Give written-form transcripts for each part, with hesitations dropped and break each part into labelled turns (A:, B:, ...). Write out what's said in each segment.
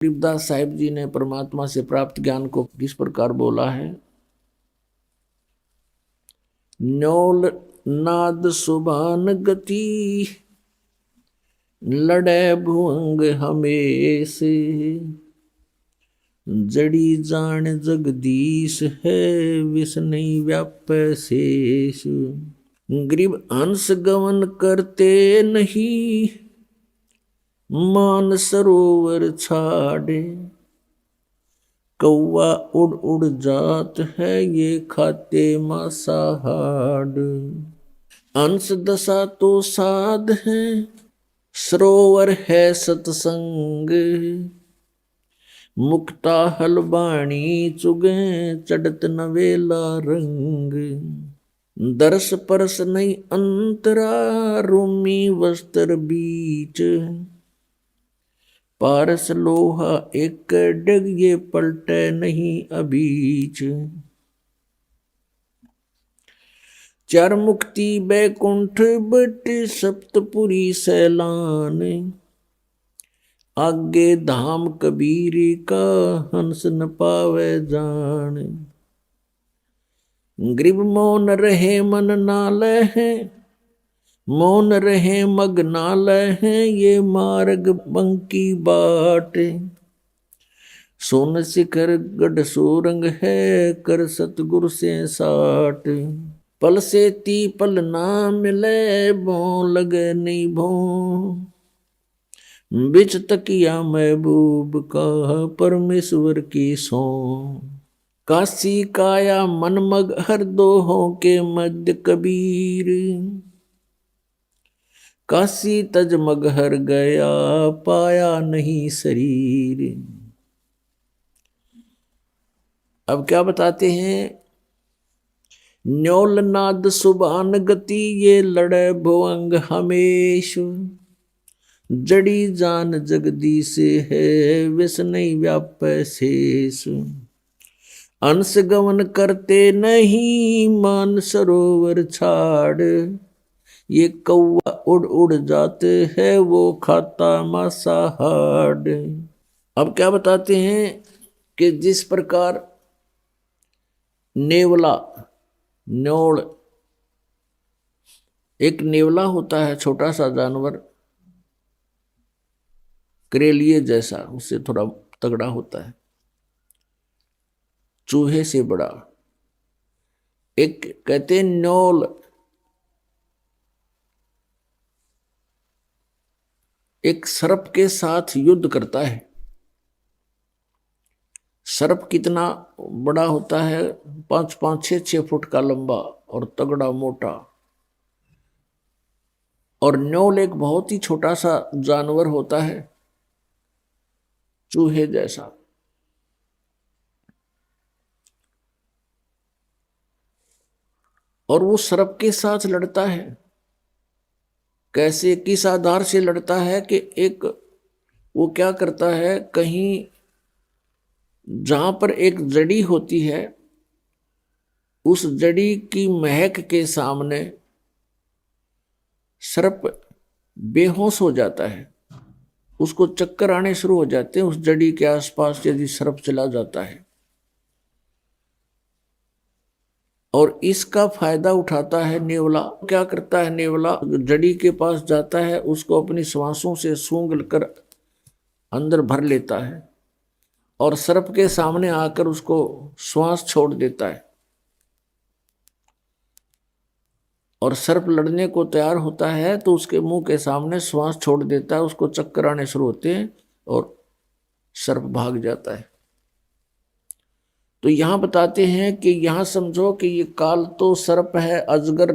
A: गरीबदास साहिब जी ने परमात्मा से प्राप्त ज्ञान को किस प्रकार बोला है। न्योल नाद सुभान गति लड़े भुअंग हमेश, जड़ी जान जगदीश है विष नहीं व्याप शेष। गरीब हंस गवन करते नहीं, मान सरोवर छाड़े। कौवा उड़ उड़ जात है ये खाते मांसाहार। अंश दशा तो साध है, सरोवर है सत्संग। मुक्ता हलबाणी चुगे चढ़त नवेला रंग। दर्श परस नहीं अंतरा रूमी वस्त्र बीच। पारस लोहा एक डग ये पलटे नहीं अबीच। चार मुक्ति बैकुंठ बट सप्तपुरी सैलान। आगे धाम कबीर का हंस न पावे जान। गरीब मौन रहे मन नाले है, मौन रहे मगनालय है ये मार्ग बंकी बाट। सोन शिखर गढ़ सोरंग है कर सतगुरु से साट। पल से ती पल ना मिले भों लगे नहीं भों। बिच तकिया महबूब का परमेश्वर की सो। काशी काया मन मग हर दोहों के मध्य कबीर। काशी तज मगहर गया पाया नहीं शरीर। अब क्या बताते हैं। न्योल नाद सुभान गति ये लड़े भुअंग हमेश। जड़ी जान जगदीश है विष नहीं व्याप शेष। अंश गमन करते नहीं मान सरोवर छाड़। ये कौवा उड़ उड़ जाते हैं वो खाता मांसाहार। अब क्या बताते हैं कि जिस प्रकार नेवला न्योल एक नेवला होता है, छोटा सा जानवर, करेलिए जैसा, उससे थोड़ा तगड़ा होता है, चूहे से बड़ा। एक कहते हैं न्योल एक सर्प के साथ युद्ध करता है। सर्प कितना बड़ा होता है, 5-5, 6-6 फुट का लंबा और तगड़ा मोटा। और न्योल एक बहुत ही छोटा सा जानवर होता है, चूहे जैसा। और वो सर्प के साथ लड़ता है। कैसे, किस आधार से लड़ता है कि एक वो क्या करता है, कहीं जहां पर एक जड़ी होती है उस जड़ी की महक के सामने सर्प बेहोश हो जाता है। उसको चक्कर आने शुरू हो जाते हैं उस जड़ी के आसपास यदि सर्प चला जाता है। और इसका फायदा उठाता है नेवला। क्या करता है नेवला, जड़ी के पास जाता है, उसको अपनी श्वासों से सूंघ कर अंदर भर लेता है और सर्प के सामने आकर उसको श्वास छोड़ देता है। और सर्प लड़ने को तैयार होता है तो उसके मुंह के सामने श्वास छोड़ देता है, उसको चक्कर आने शुरू होते हैं और सर्प भाग जाता है। तो यहां बताते हैं कि यहां समझो कि ये काल तो सर्प है, अजगर,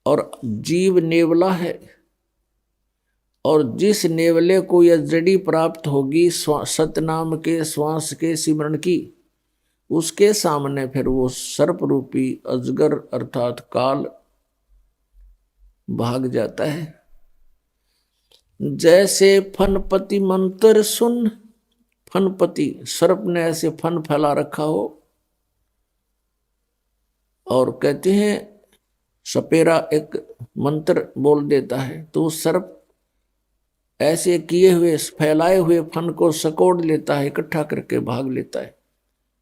A: और जीव नेवला है। और जिस नेवले को यह जड़ी प्राप्त होगी सतनाम के श्वास के सिमरण की, उसके सामने फिर वो सर्प रूपी अजगर अर्थात काल भाग जाता है। जैसे फनपति मंत्र सुन, फनपति सर्प ने ऐसे फन फैला रखा हो और कहते हैं सपेरा एक मंत्र बोल देता है तो सर्प ऐसे किए हुए फैलाए हुए फन को सकोड़ लेता है, इकट्ठा करके भाग लेता है,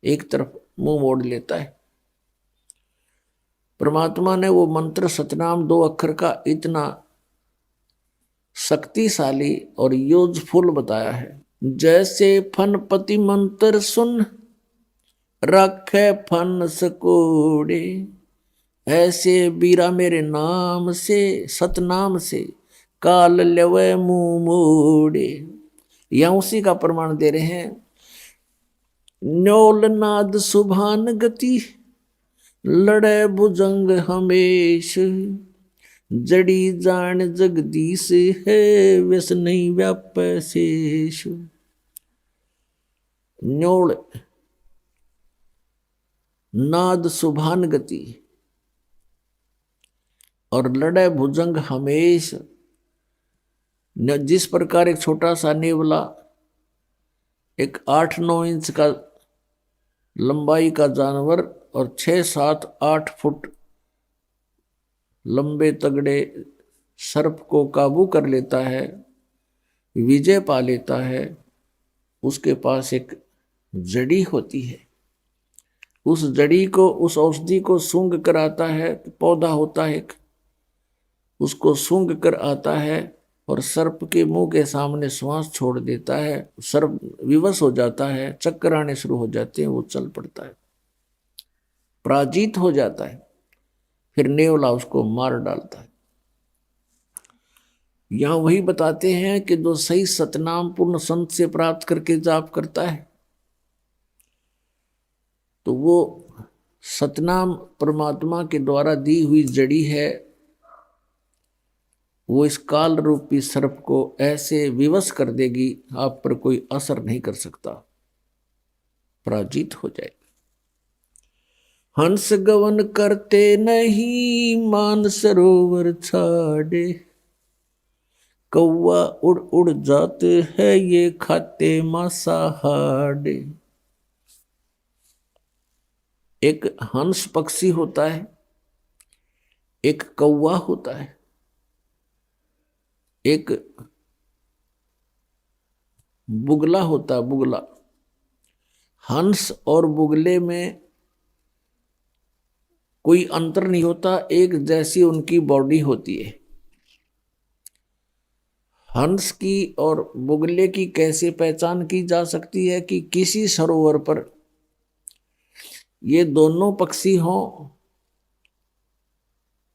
A: एक तरफ मुंह मोड़ लेता है। परमात्मा ने वो मंत्र सतनाम 2 अक्षर का इतना शक्तिशाली और यूजफुल बताया है। जैसे फन पति मंत्र सुन रखे फन सकोड़े, ऐसे बीरा मेरे नाम से सतनाम से काल लेवे मुंह मोड़े। यहां उसी का प्रमाण दे रहे हैं। न्योल नाद सुभान गति लड़े भुजंग हमेश, जड़ी जान जगदीश है वैस नहीं व्याप शेष। न्योल नाद सुभान गति और लड़े भुजंग हमेश। जिस प्रकार एक छोटा सा नेवला एक 8-9 इंच का लंबाई का जानवर और 6-7-8 फुट लंबे तगड़े सर्प को काबू कर लेता है, विजय पा लेता है, उसके पास एक जड़ी होती है। उस जड़ी को, उस औषधि को सूंघ कर आता है, पौधा होता है एक, उसको सूंघ कर आता है और सर्प के मुंह के सामने श्वास छोड़ देता है। सर्प विवश हो जाता है, चक्कर आने शुरू हो जाते हैं, वो चल पड़ता है, पराजित हो जाता है। फिर नेवला उसको मार डालता है। यहां वही बताते हैं कि जो सही सतनाम पूर्ण संत से प्राप्त करके जाप करता है तो वो सतनाम परमात्मा के द्वारा दी हुई जड़ी है। वो इस काल रूपी सर्प को ऐसे विवश कर देगी, आप पर कोई असर नहीं कर सकता, पराजित हो जाएगी। हंस गवन करते नहीं मान सरोवर छाड़े, कौवा उड़ उड़ जाते है ये खाते मांसाहारे। एक हंस पक्षी होता है, एक कौवा होता है, एक बुगला होता है, बुगला। हंस और बुगले में कोई अंतर नहीं होता, एक जैसी उनकी बॉडी होती है। हंस की और बुगले की कैसे पहचान की जा सकती है कि किसी सरोवर पर ये दोनों पक्षी हों,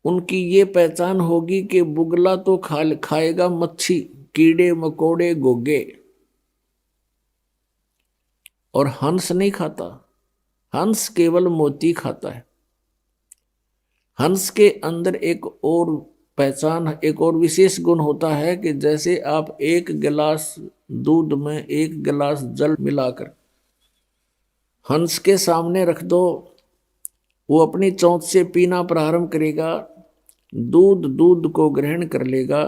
A: उनकी ये पहचान होगी कि बुगला तो खाएगा मच्छी, कीड़े मकोड़े घोंघे, और हंस नहीं खाता। हंस केवल मोती खाता है। हंस के अंदर एक और पहचान, एक और विशेष गुण होता है कि जैसे आप एक गिलास दूध में एक गिलास जल मिलाकर हंस के सामने रख दो, वो अपनी चोंच से पीना प्रारंभ करेगा, दूध दूध को ग्रहण कर लेगा,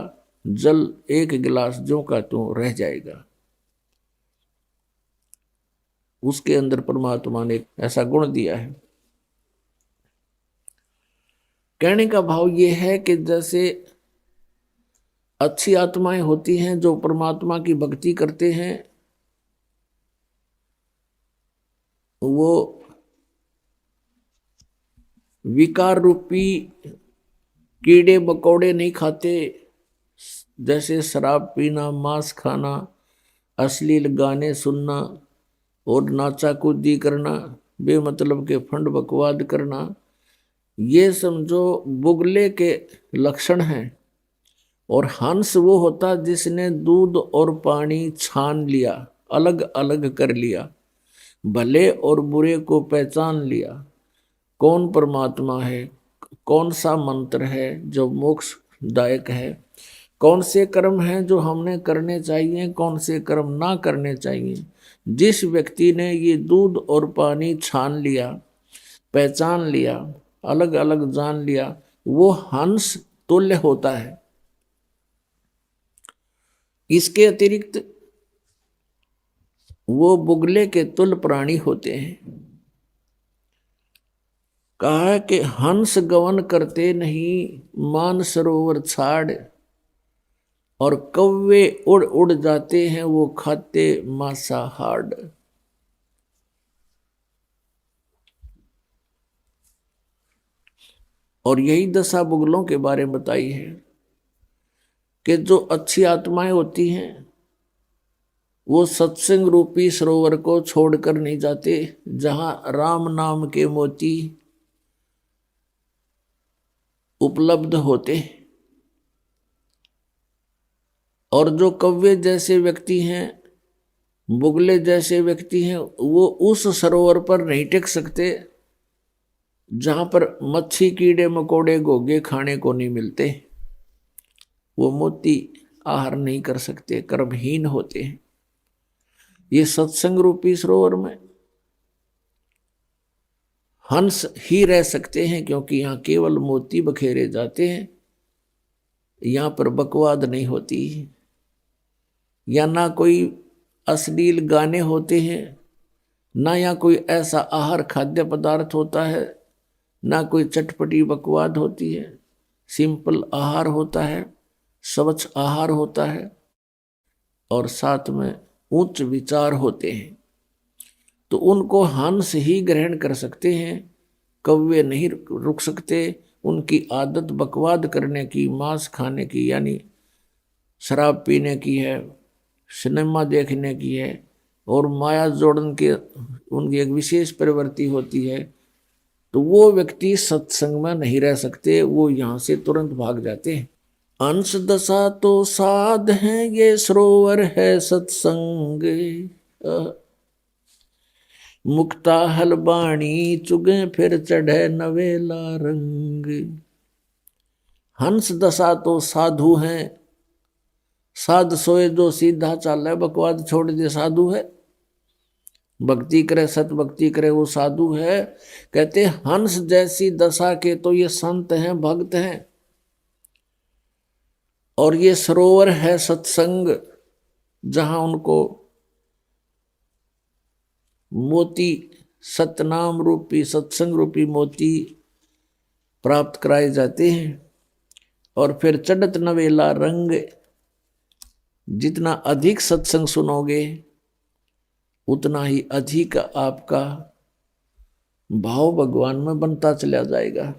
A: जल एक गिलास जो का त्यों रह जाएगा। उसके अंदर परमात्मा ने ऐसा गुण दिया है। कहने का भाव ये है कि जैसे अच्छी आत्माएं होती हैं जो परमात्मा की भक्ति करते हैं, वो विकार रूपी कीड़े मकोड़े नहीं खाते, जैसे शराब पीना, मांस खाना, अश्लील गाने सुनना और नाचा कूदी करना, बेमतलब के फंड बकवाद करना, ये समझो बुगले के लक्षण हैं। और हंस वो होता जिसने दूध और पानी छान लिया, अलग अलग कर लिया, भले और बुरे को पहचान लिया, कौन परमात्मा है, कौन सा मंत्र है जो मोक्षदायक है, कौन से कर्म हैं जो हमने करने चाहिए, कौन से कर्म ना करने चाहिए। जिस व्यक्ति ने ये दूध और पानी छान लिया, पहचान लिया, अलग अलग जान लिया, वो हंस तुल्य होता है। इसके अतिरिक्त वो बुगले के तुल्य प्राणी होते हैं। कहा कि हंस गवन करते नहीं मान सरोवर छाड़, और कौवे उड़ उड़ जाते हैं, वो खाते मांसाहार। और यही दशा बुगलों के बारे में बताई है कि जो अच्छी आत्माएं होती हैं वो सत्संग रूपी सरोवर को छोड़कर नहीं जाते, जहां राम नाम के मोती उपलब्ध होते। और जो कव्वे जैसे व्यक्ति हैं, बुगले जैसे व्यक्ति हैं, वो उस सरोवर पर नहीं टिक सकते जहां पर मच्छी कीड़े मकोड़े घोंघे खाने को नहीं मिलते। वो मोती आहार नहीं कर सकते, कर्महीन होते हैं। ये सत्संग रूपी सरोवर में हंस ही रह सकते हैं, क्योंकि यहाँ केवल मोती बखेरे जाते हैं। यहाँ पर बकवाद नहीं होती, या ना कोई अश्लील गाने होते हैं, ना यहाँ कोई ऐसा आहार खाद्य पदार्थ होता है, ना कोई चटपटी बकवाद होती है। सिंपल आहार होता है, स्वच्छ आहार होता है, और साथ में उच्च विचार होते हैं। तो उनको हंस ही ग्रहण कर सकते हैं, कौवे नहीं रुक सकते। उनकी आदत बकवाद करने की, मांस खाने की, यानी शराब पीने की है, सिनेमा देखने की है, और माया जोड़न के उनकी एक विशेष प्रवृत्ति होती है। तो वो व्यक्ति सत्संग में नहीं रह सकते, वो यहाँ से तुरंत भाग जाते हैं। अंश दशा तो साध है, ये सरोवर है सत्संग। मुक्ता हलबाणी चुगे, फिर चढ़े नवेला रंग। हंस दशा तो साधु हैं, साध सोए जो सीधा चाल है, बकवाद छोड़ दे साधु है। भक्ति करे, सत भक्ति करे, वो साधु है। कहते हंस जैसी दशा के तो ये संत हैं, भक्त हैं। और ये सरोवर है सत्संग, जहां उनको मोती, सतनाम रूपी, सत्संग रूपी मोती प्राप्त कराए जाते हैं। और फिर चढ़त नवेला रंग, जितना अधिक सत्संग सुनोगे उतना ही अधिक आपका भाव भगवान में बनता चला जाएगा।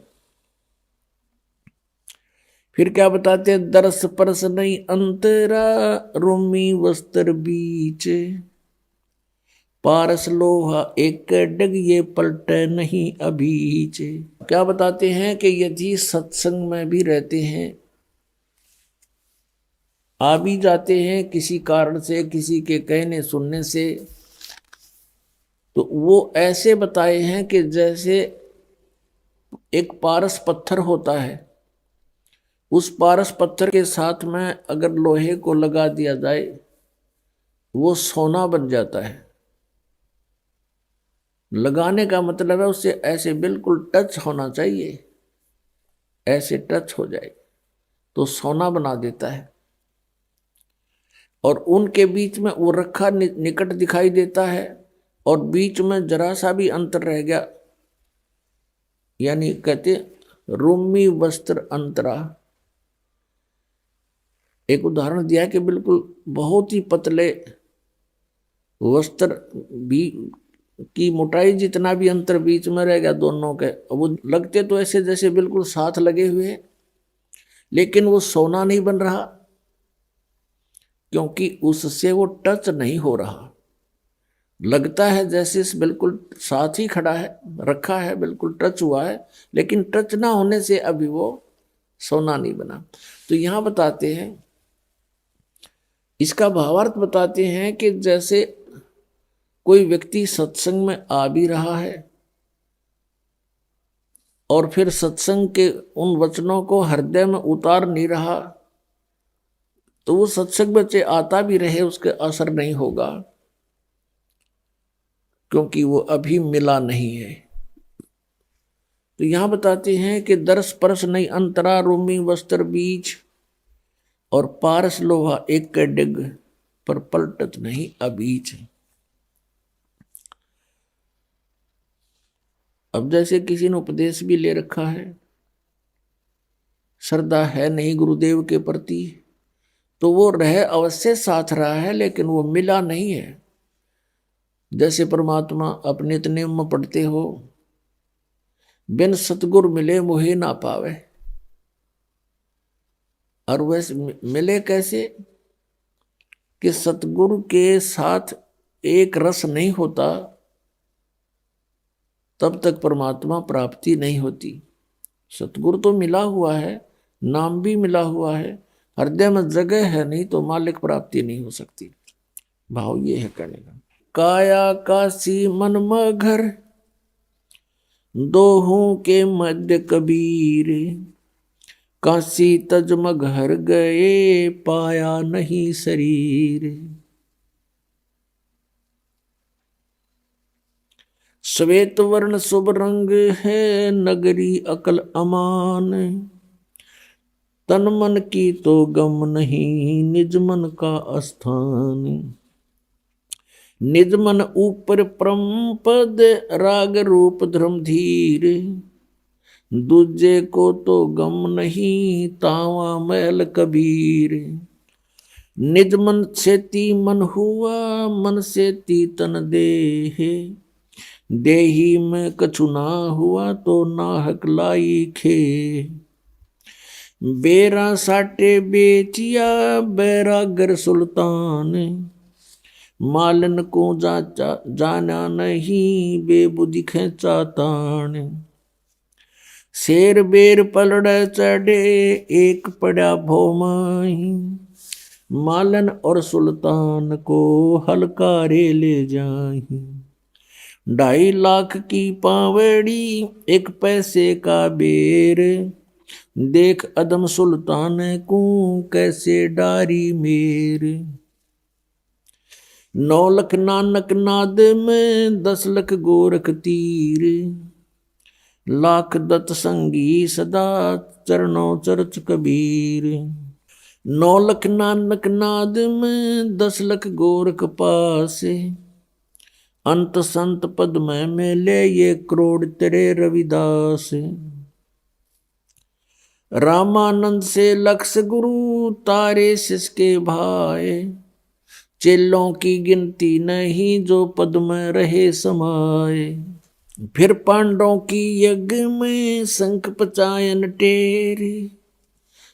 A: फिर क्या बताते हैं, दरस परस नहीं अंतरा, रोमी वस्त्र बीच। पारस लोहा एक डग, ये पलटे नहीं अभीच। क्या बताते हैं कि यदि सत्संग में भी रहते हैं, आ भी जाते हैं किसी कारण से, किसी के कहने सुनने से, तो वो ऐसे बताए हैं कि जैसे एक पारस पत्थर होता है, उस पारस पत्थर के साथ में अगर लोहे को लगा दिया जाए वो सोना बन जाता है। लगाने का मतलब है उससे ऐसे बिल्कुल टच होना चाहिए, ऐसे टच हो जाए तो सोना बना देता है। और उनके बीच में वो रखा निकट दिखाई देता है, और बीच में जरा सा भी अंतर रह गया, यानी कहते रोमी वस्त्र अंतरा। एक उदाहरण दिया कि बिल्कुल बहुत ही पतले वस्त्र भी की मोटाई जितना भी अंतर बीच में रह गया दोनों के, वो लगते तो ऐसे जैसे बिल्कुल साथ लगे हुए हैं, लेकिन वो सोना नहीं बन रहा, क्योंकि उससे वो टच नहीं हो रहा। लगता है जैसे बिल्कुल साथ ही खड़ा है, रखा है, बिल्कुल टच हुआ है, लेकिन टच ना होने से अभी वो सोना नहीं बना। तो यहां बताते हैं, इसका भावार्थ बताते हैं कि जैसे कोई व्यक्ति सत्संग में आ भी रहा है और फिर सत्संग के उन वचनों को हृदय में उतार नहीं रहा, तो वो सत्संग में आता भी रहे उसके असर नहीं होगा, क्योंकि वो अभी मिला नहीं है। तो यहां बताते हैं कि दरस परस नहीं अंतरा, रोमी वस्त्र बीच, और पारस लोहा एक डिग, पर पलटत नहीं अबीच। अब जैसे किसी ने उपदेश भी ले रखा है, श्रद्धा है नहीं गुरुदेव के प्रति, तो वो रह अवश्य साथ रहा है, लेकिन वो मिला नहीं है। जैसे परमात्मा अपने नित्य में पढ़ते हो, बिन सतगुर मिले मोहि ना पावे। और वैसे मिले कैसे कि सतगुरु के साथ एक रस नहीं होता, तब तक परमात्मा प्राप्ति नहीं होती। सतगुरु तो मिला हुआ है, नाम भी मिला हुआ है, हृदय में जगह है, नहीं तो मालिक प्राप्ति नहीं हो सकती। भाव ये है कहने का। काया काशी मन मगर दोहों के मध्य कबीर, काशी तजमग हर गए पाया नहीं शरीर। श्वेत वर्ण शुभ रंग है नगरी अकल अमान, तन मन की तो गम नहीं निज मन का स्थान। निज मन ऊपर परम पद राग रूप धर्म धीर, दूजे को तो गम नहीं तावा मैल कबीर। निज मन से ती मन हुआ मन से ती तन देह, देही में कछु ना हुआ तो नाहक लाई खे। बेरा साटे बेचिया बैरागर सुल्तान, मालन को जाना नहीं बेबुद्धि खेचा तान। शेर बेर पलड़ चढ़े एक पड़ा भोमाही, मालन और सुल्तान को हलकारे ले जाही। 2.5 लाख की पावड़ी 1 पैसे का बेर, देख अदम सुल्तान को कैसे डारी मेर। 9 लख नानक नाद में 10 लख गोरख तीर, लाख दत्त संगी सदा चरणों चरच कबीर। 9 लख नानक नाद में 10 लख गोरख पासे, अंत संत पद में मेले ये करोड़ तेरे रविदास। रामानंद से लक्ष गुरु तारे शिष के भाए, चेलों की गिनती नहीं जो पद में रहे समाये। फिर पांडवों की यज्ञ में शंख पचायन टेरे,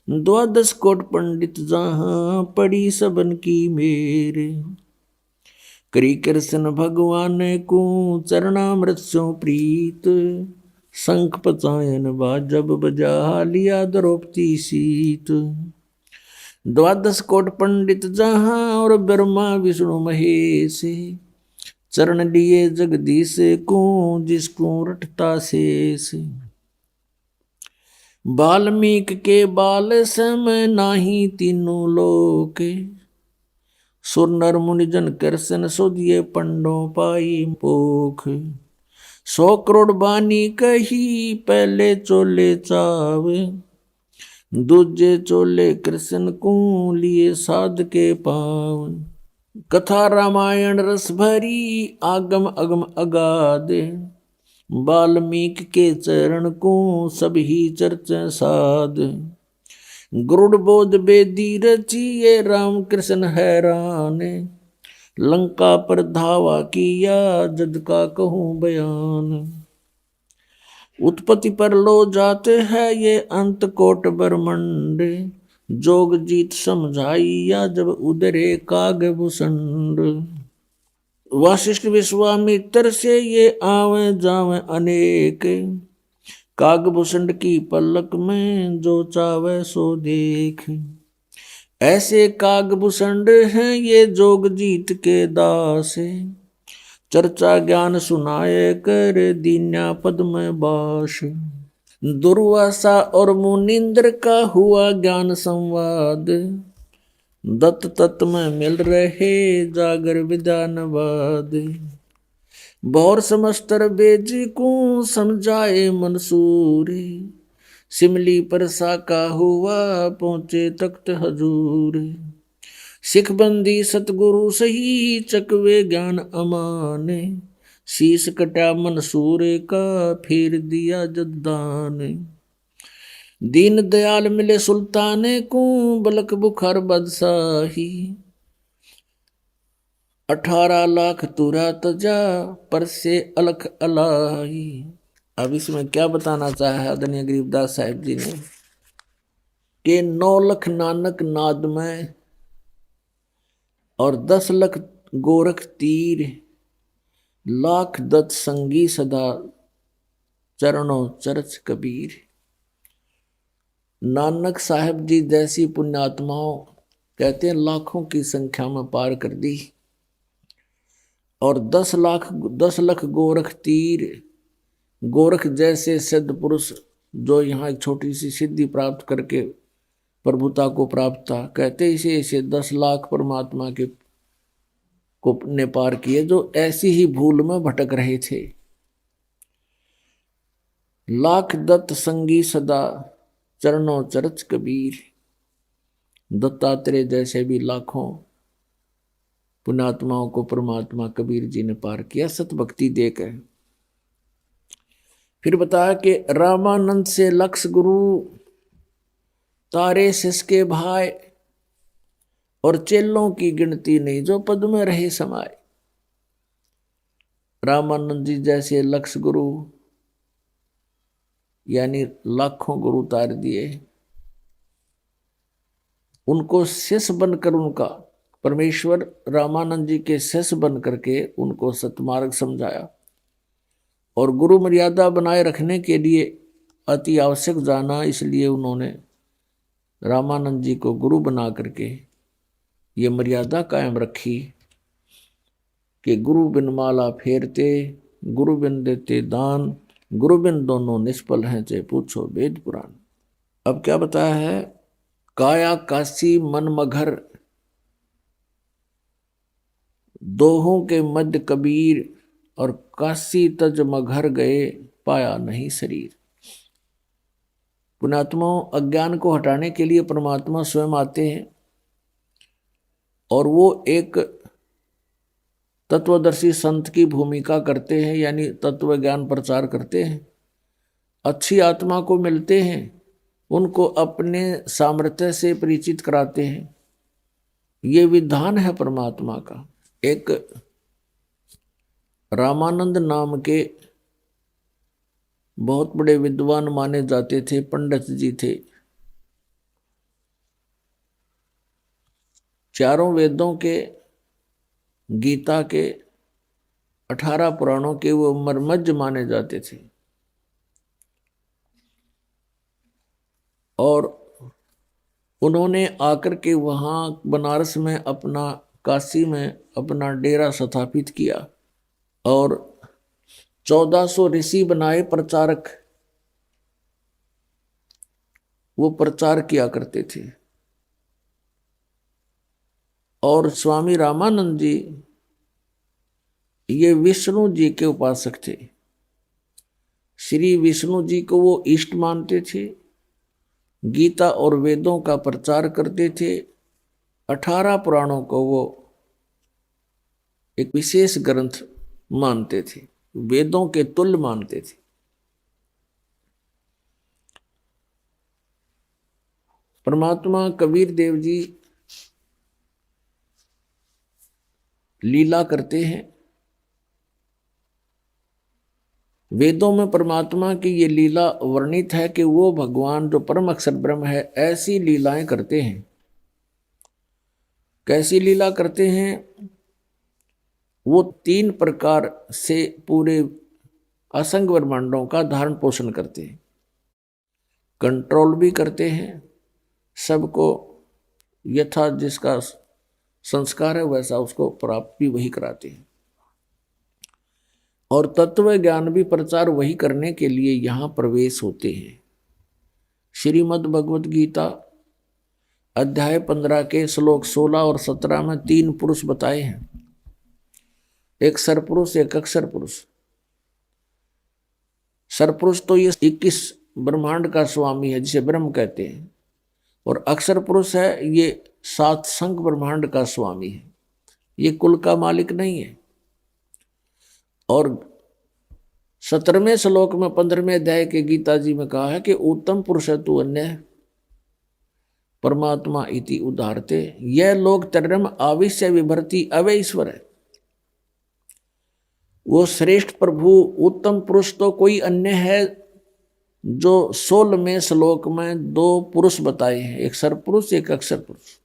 A: 12 कोट पंडित जहां पड़ी सबन की मेरे। करी कृष्ण भगवान को चरणामृत सो प्रीत, शंख पचायन बाजब बजा लिया द्रौपदी सीत। 12 कोट पंडित जहां और ब्रह्मा विष्णु महेश, चरण लिए जगदीश को जिसको रटता शेष। वाल्मीकि के बाल समय नाही तीनों लोक, सुर नर मुनिजन कृष्ण सुधिये पंडों पाई पोख। 100 करोड़ बानी कही पहले चोले चावे, दूजे चोले कृष्ण को लिए साध के पाव। कथा रामायण रस भरी आगम अगम अगाध, वाल्मीकि के चरण को सभी चर्चा साध। गरुड़ बोध बेदी रचिए राम कृष्ण हैरान, लंका पर धावा किया जद का कहूँ बयान। उत्पत्ति पर लो जाते हैं ये अंत कोट ब्रह्मंड, जोग जीत समझाइया जब उदरे काग भूषण। वशिष्ठ विश्वामित्र से ये आवे जावे अनेक, कागभूषण की पलक में जो चावे सो देख। ऐसे कागभूषण हैं ये जोग जीत के दास, चर्चा ज्ञान सुनाए कर दीन्या पद में बास। दुर्वासा और मुनिंद्र का हुआ ज्ञान संवाद, दत्त तत्व में मिल रहे जागर विधानवाद। बौर समस्तर बेज को समझाए मंसूरी, सिमली पर साका हुआ पहुंचे तख्त हजूर। सिख बंदी सतगुरु सही चकवे ज्ञान अमाने, शीश कटा मंसूर का फेर दिया जद्दान। दीन दयाल मिले सुल्ताने को, बलक बुखार बदशाही। 18 लाख तुरा तजा, पर से अलख अलाई। अब इसमें क्या बताना चाहा है आदरणीय गरीबदास साहिब जी ने, कि 9 लख नानक नाद में और 10 लख गोरख तीर, लाख दत्त संगी सदा, चरणों चरच कबीर। नानक साहब जी जैसी पुण्यात्माओं कहते हैं लाखों की संख्या में पार कर दी, और 10 लाख गोरख तीर, गोरख जैसे सिद्ध पुरुष जो यहाँ एक छोटी सी सिद्धि प्राप्त करके प्रभुता को प्राप्त था, कहते इसे इसे 10 लाख परमात्मा के को ने पार किए, जो ऐसी ही भूल में भटक रहे थे। लाख दत्त संगी सदा, चरणों चरच कबीर। दत्तात्रेय जैसे भी लाखों पुण्यात्माओं को परमात्मा कबीर जी ने पार किया सत भक्ति देकर। फिर बताया कि रामानंद से लक्ष गुरु, तारे सिसके भाई, और चेलों की गिनती नहीं जो पद में रहे समाये। रामानंद जी जैसे लक्ष गुरु यानी लाखों गुरु उतार दिए, उनको शिष्य बनकर, उनका परमेश्वर रामानंद जी के शिष्य बन करके उनको सतमार्ग समझाया, और गुरु मर्यादा बनाए रखने के लिए अति आवश्यक जाना, इसलिए उन्होंने रामानंद जी को गुरु बना करके ये मर्यादा कायम रखी कि गुरु बिन माला फेरते, गुरु बिन देते दान, गुरु बिन दोनों निष्फल हैं, चाहे पूछो वेद पुराण। अब क्या बताया है, काया काशी मन मघर, दोहों के मध्य कबीर, और काशी तज मघर गए, पाया नहीं शरीर। पुण्यात्माओं अज्ञान को हटाने के लिए परमात्मा स्वयं आते हैं, और वो एक तत्वदर्शी संत की भूमिका करते हैं, यानी तत्व ज्ञान प्रचार करते हैं। अच्छी आत्मा को मिलते हैं, उनको अपने सामर्थ्य से परिचित कराते हैं। ये विधान है परमात्मा का। एक रामानंद नाम के बहुत बड़े विद्वान माने जाते थे, पंडित जी थे। चारों वेदों के, गीता के, 18 पुराणों के वो मर्मज्ञ माने जाते थे, और उन्होंने आकर के वहाँ बनारस में अपना, काशी में अपना डेरा स्थापित किया, और 1400 ऋषि बनाए प्रचारक, वो प्रचार किया करते थे। और स्वामी रामानंद जी ये विष्णु जी के उपासक थे। श्री विष्णु जी को वो इष्ट मानते थे, गीता और वेदों का प्रचार करते थे, 18 पुराणों को वो एक विशेष ग्रंथ मानते थे, वेदों के तुल्य मानते थे। परमात्मा कबीर देव जी लीला करते हैं। वेदों में परमात्मा की ये लीला वर्णित है कि वो भगवान जो परम अक्षर ब्रह्म है ऐसी लीलाएं करते हैं। कैसी लीला करते हैं? वो 3 प्रकार से पूरे असंग ब्रह्मांडों का धारण पोषण करते हैं, कंट्रोल भी करते हैं, सबको यथा जिसका संस्कार है वैसा उसको प्राप्त भी वही कराते हैं, और तत्व ज्ञान भी प्रचार वही करने के लिए यहाँ प्रवेश होते हैं। श्रीमद् भगवत गीता अध्याय 15 के श्लोक 16 और 17 में 3 पुरुष बताए हैं, एक सरपुरुष, एक अक्षर पुरुष। सरपुरुष तो ये 21 ब्रह्मांड का स्वामी है जिसे ब्रह्म कहते हैं, और अक्षर पुरुष है ये 7 संख ब्रह्मांड का स्वामी है, ये कुल का मालिक नहीं है। और 17वें श्लोक में 15वें अध्याय के गीता जी में कहा है कि उत्तम पुरुष तु अन्य परमात्मा इति उदाहरते, यह लोग तरम आविश्य विभर्ति अवय ईश्वर है। वो श्रेष्ठ प्रभु उत्तम पुरुष तो कोई अन्य है जो 16वें श्लोक में 2 पुरुष बताए हैं, एक सरपुरुष एक अक्षर पुरुष।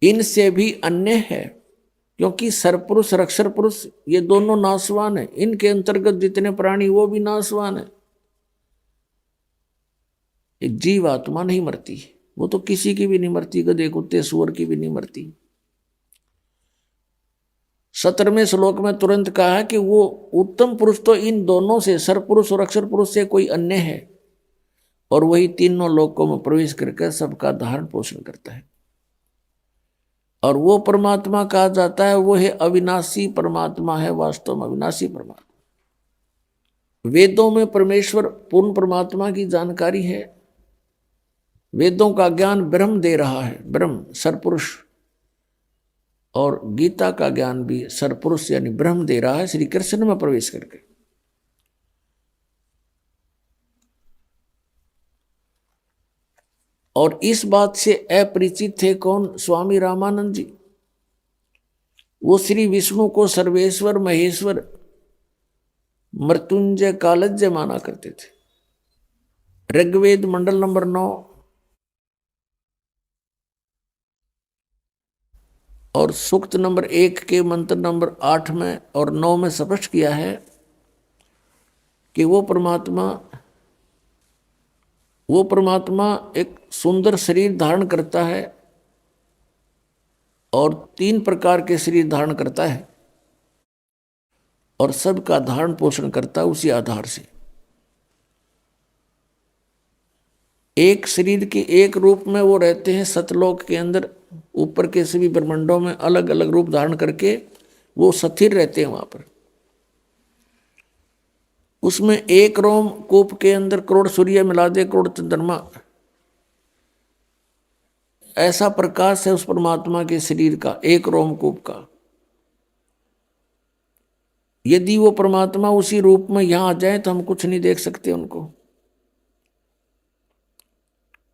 A: इनसे भी अन्य है, क्योंकि सरपुरुष और अक्षर पुरुष ये दोनों नाशवान है। इनके अंतर्गत जितने प्राणी वो भी नाशवान है। एक जीव आत्मा नहीं मरती, वो तो किसी की भी नहीं मरती, गधे कुत्ते सूअर की भी नहीं मरती। 17वें श्लोक में तुरंत कहा है कि वो उत्तम पुरुष तो इन दोनों से, सरपुरुष और अक्षर पुरुष से कोई अन्य है, और वही तीनों लोकों में प्रवेश करके सबका धारण पोषण करता है। और वो परमात्मा कहा जाता है, वो है अविनाशी परमात्मा है, वास्तव में अविनाशी परमात्मा। वेदों में परमेश्वर पूर्ण परमात्मा की जानकारी है। वेदों का ज्ञान ब्रह्म दे रहा है, ब्रह्म सरपुरुष, और गीता का ज्ञान भी सरपुरुष यानी ब्रह्म दे रहा है श्री कृष्ण में प्रवेश करके। और इस बात से अपरिचित थे कौन? स्वामी रामानंद जी। वो श्री विष्णु को सर्वेश्वर महेश्वर मृत्युंजय कालज्य माना करते थे। ऋग्वेद मंडल नंबर 9 और सूक्त नंबर 1 के मंत्र नंबर 8 में और 9 में स्पष्ट किया है कि वो परमात्मा एक सुंदर शरीर धारण करता है और 3 प्रकार के शरीर धारण करता है और सबका धारण पोषण करता है उसी आधार से। एक शरीर के एक रूप में वो रहते हैं सतलोक के अंदर, ऊपर के सभी ब्रह्मांडों में अलग अलग रूप धारण करके वो स्थिर रहते हैं वहां पर। उसमें एक रोम कूप के अंदर करोड़ सूर्य मिला दे, करोड़ चंद्रमा, ऐसा प्रकाश है उस परमात्मा के शरीर का, एक रोमकूप का। यदि वो परमात्मा उसी रूप में यहां आ जाए तो हम कुछ नहीं देख सकते उनको।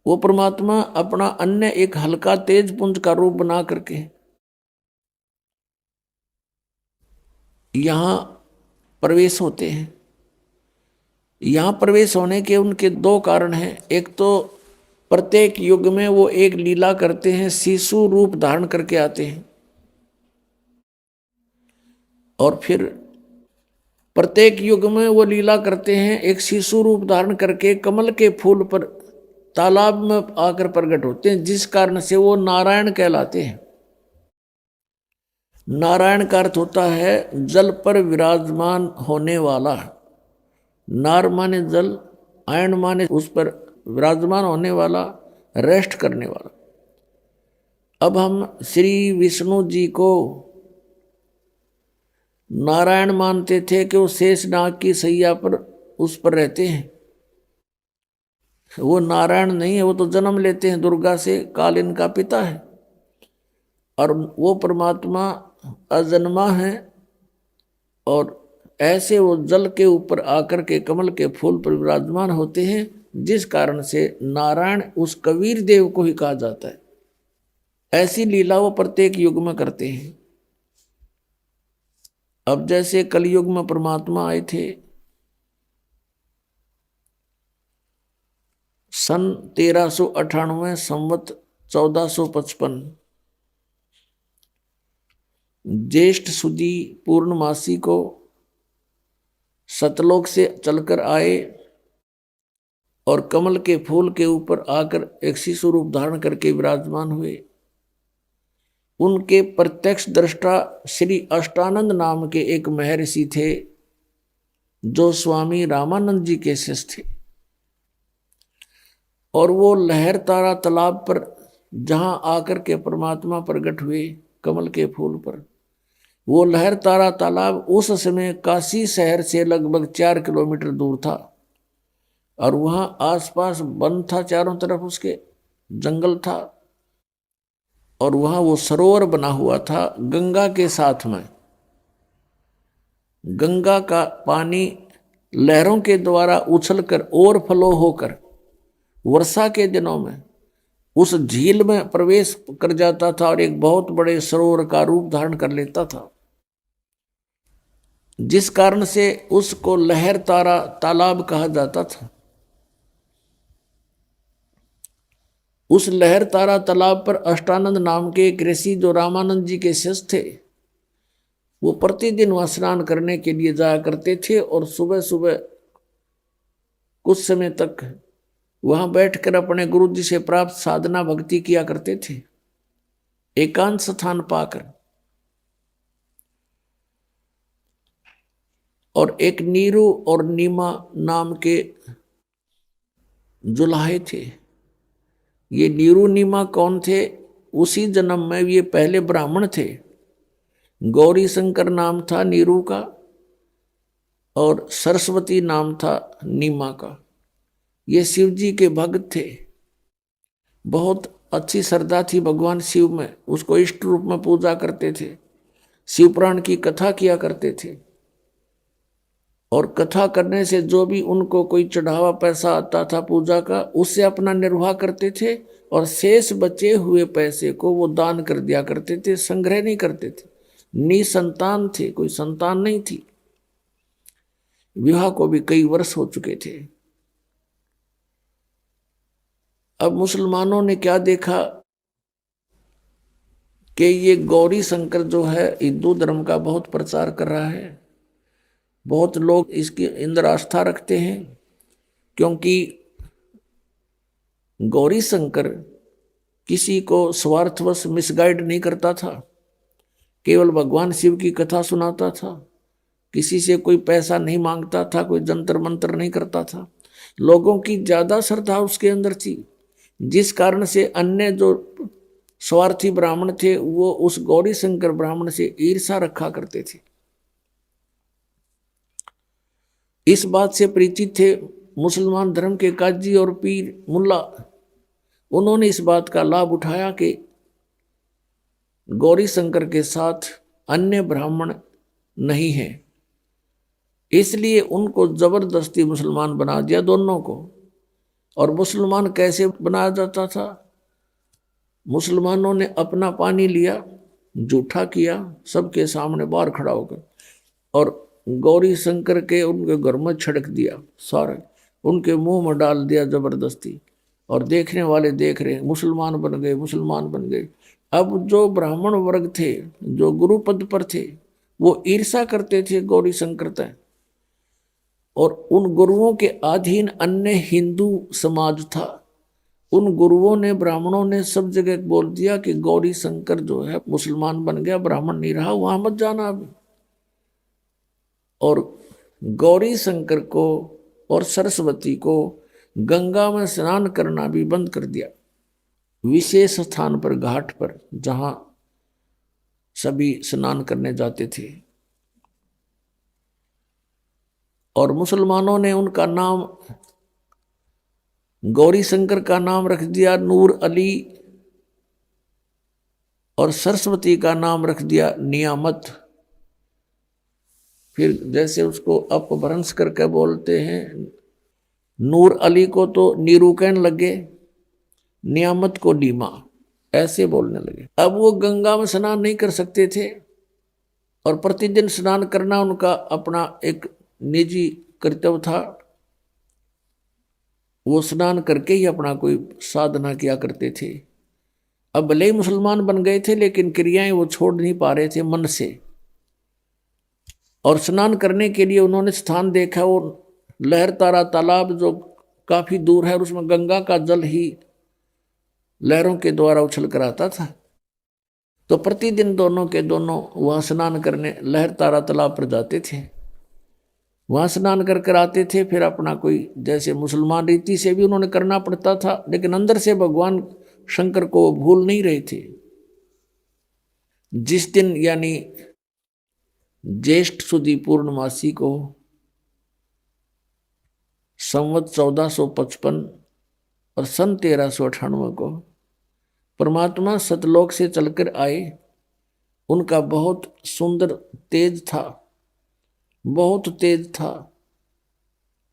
A: वो परमात्मा अपना अन्य एक हल्का तेज पुंज का रूप बना करके यहां प्रवेश होते हैं। यहां प्रवेश होने के उनके 2 कारण हैं। एक तो प्रत्येक युग में वो एक लीला करते हैं, शिशु रूप धारण करके आते हैं, और फिर प्रत्येक युग में वो लीला करते हैं एक शिशु रूप धारण करके कमल के फूल पर तालाब में आकर प्रकट होते हैं, जिस कारण से वो नारायण कहलाते हैं। नारायण का अर्थ होता है जल पर विराजमान होने वाला। नार माने जल, आयन माने उस पर विराजमान होने वाला, रेस्ट करने वाला। अब हम श्री विष्णु जी को नारायण मानते थे कि वो शेषनाग की सैया पर उस पर रहते हैं। वो नारायण नहीं है, वो तो जन्म लेते हैं दुर्गा से, काल इनका पिता है। और वो परमात्मा अजन्मा है, और ऐसे वो जल के ऊपर आकर के कमल के फूल पर विराजमान होते हैं, जिस कारण से नारायण उस कबीर देव को ही कहा जाता है। ऐसी लीला वो प्रत्येक युग में करते हैं। अब जैसे कलयुग में परमात्मा आए थे सन 1398 संवत 1455 ज्येष्ठ सुदी पूर्णमासी को सतलोक से चलकर आए और कमल के फूल के ऊपर आकर एक शिशु रूप धारण करके विराजमान हुए। उनके प्रत्यक्ष दृष्टा श्री अष्टानंद नाम के एक महर्षि थे, जो स्वामी रामानंद जी के शिष्य थे। और वो लहर तारा तालाब पर जहां आकर के परमात्मा प्रकट हुए कमल के फूल पर, वो लहर तारा तालाब उस समय काशी शहर से लगभग 4 किलोमीटर दूर था, और वहां आसपास वन था, चारों तरफ उसके जंगल था, और वहां वो सरोवर बना हुआ था गंगा के साथ में। गंगा का पानी लहरों के द्वारा उछलकर ओवरफ्लो होकर वर्षा के दिनों में उस झील में प्रवेश कर जाता था और एक बहुत बड़े सरोवर का रूप धारण कर लेता था, जिस कारण से उसको लहर तारा तालाब कहा जाता था। उस लहर तारा तालाब पर अष्टानंद नाम के एक ऋषि जो रामानंद जी के शिष्य थे, वो प्रतिदिन वहां स्नान करने के लिए जाया करते थे और सुबह सुबह कुछ समय तक वहां बैठकर अपने गुरु जी से प्राप्त साधना भक्ति किया करते थे, एकांत स्थान पाकर। और एक नीरू और नीमा नाम के जुलाहे थे। ये नीरू नीमा कौन थे? उसी जन्म में ये पहले ब्राह्मण थे। गौरी शंकर नाम था नीरू का और सरस्वती नाम था नीमा का। ये शिव जी के भक्त थे। बहुत अच्छी श्रद्धा थी भगवान शिव में, उसको इष्ट रूप में पूजा करते थे, शिव पुराण की कथा किया करते थे। और कथा करने से जो भी उनको कोई चढ़ावा पैसा आता था पूजा का, उससे अपना निर्वाह करते थे और शेष बचे हुए पैसे को वो दान कर दिया करते थे, संग्रह नहीं करते थे। निसंतान थे, कोई संतान नहीं थी। विवाह को भी कई वर्ष हो चुके थे। अब मुसलमानों ने क्या देखा कि ये गौरी शंकर जो है हिंदू धर्म का बहुत प्रचार कर रहा है, बहुत लोग इसकी अंदर आस्था रखते हैं, क्योंकि गौरी शंकर किसी को स्वार्थवश मिसगाइड नहीं करता था, केवल भगवान शिव की कथा सुनाता था, किसी से कोई पैसा नहीं मांगता था, कोई जंतर मंत्र नहीं करता था। लोगों की ज्यादा श्रद्धा उसके अंदर थी, जिस कारण से अन्य जो स्वार्थी ब्राह्मण थे वो उस गौरी शंकर ब्राह्मण से ईर्षा रखा करते थे। इस बात से परिचित थे मुसलमान धर्म के काजी और पीर मुल्ला। उन्होंने इस बात का लाभ उठाया कि गौरी शंकर के साथ अन्य ब्राह्मण नहीं है, इसलिए उनको जबरदस्ती मुसलमान बना दिया दोनों को। और मुसलमान कैसे बनाया जाता था? मुसलमानों ने अपना पानी लिया, जूठा किया सबके सामने बाहर खड़ा होकर, और गौरी शंकर के उनके घर में छिड़क दिया, सारे उनके मुंह में डाल दिया जबरदस्ती। और देखने वाले देख रहे, मुसलमान बन गए, मुसलमान बन गए। अब जो ब्राह्मण वर्ग थे, जो गुरु पद पर थे, वो ईर्षा करते थे गौरी शंकर तय, और उन गुरुओं के अधीन अन्य हिंदू समाज था। उन गुरुओं ने, ब्राह्मणों ने सब जगह बोल दिया कि गौरी शंकर जो है मुसलमान बन गया, ब्राह्मण नहीं रहा, वहां मत जाना अभी। और गौरी शंकर को और सरस्वती को गंगा में स्नान करना भी बंद कर दिया, विशेष स्थान पर, घाट पर, जहां सभी स्नान करने जाते थे। और मुसलमानों ने उनका नाम, गौरी शंकर का नाम रख दिया नूर अली, और सरस्वती का नाम रख दिया नियामत। फिर जैसे उसको अपभ्रंश करके बोलते हैं, नूर अली को तो नीरू कहने लगे, नियामत को नीमा, ऐसे बोलने लगे। अब वो गंगा में स्नान नहीं कर सकते थे, और प्रतिदिन स्नान करना उनका अपना एक निजी कर्तव्य था। वो स्नान करके ही अपना कोई साधना किया करते थे। अब भले ही मुसलमान बन गए थे, लेकिन क्रियाएं वो छोड़ नहीं पा रहे थे मन से। और स्नान करने के लिए उन्होंने स्थान देखा, वो लहर तारा तालाब जो काफी दूर है, और उसमें गंगा का जल ही लहरों के द्वारा उछल कर आता था। तो प्रतिदिन दोनों के दोनों वहां स्नान करने लहर तारा तालाब पर जाते थे, वहां स्नान कर कर आते थे। फिर अपना कोई, जैसे मुसलमान रीति से भी उन्होंने करना पड़ता था, लेकिन अंदर से भगवान शंकर को भूल नहीं रहे थे। जिस दिन यानी ज्येष्ठ सुदी पूर्णमासी को संवत 1455 और सन 1398 को परमात्मा सतलोक से चलकर आए, उनका बहुत सुंदर तेज था, बहुत तेज था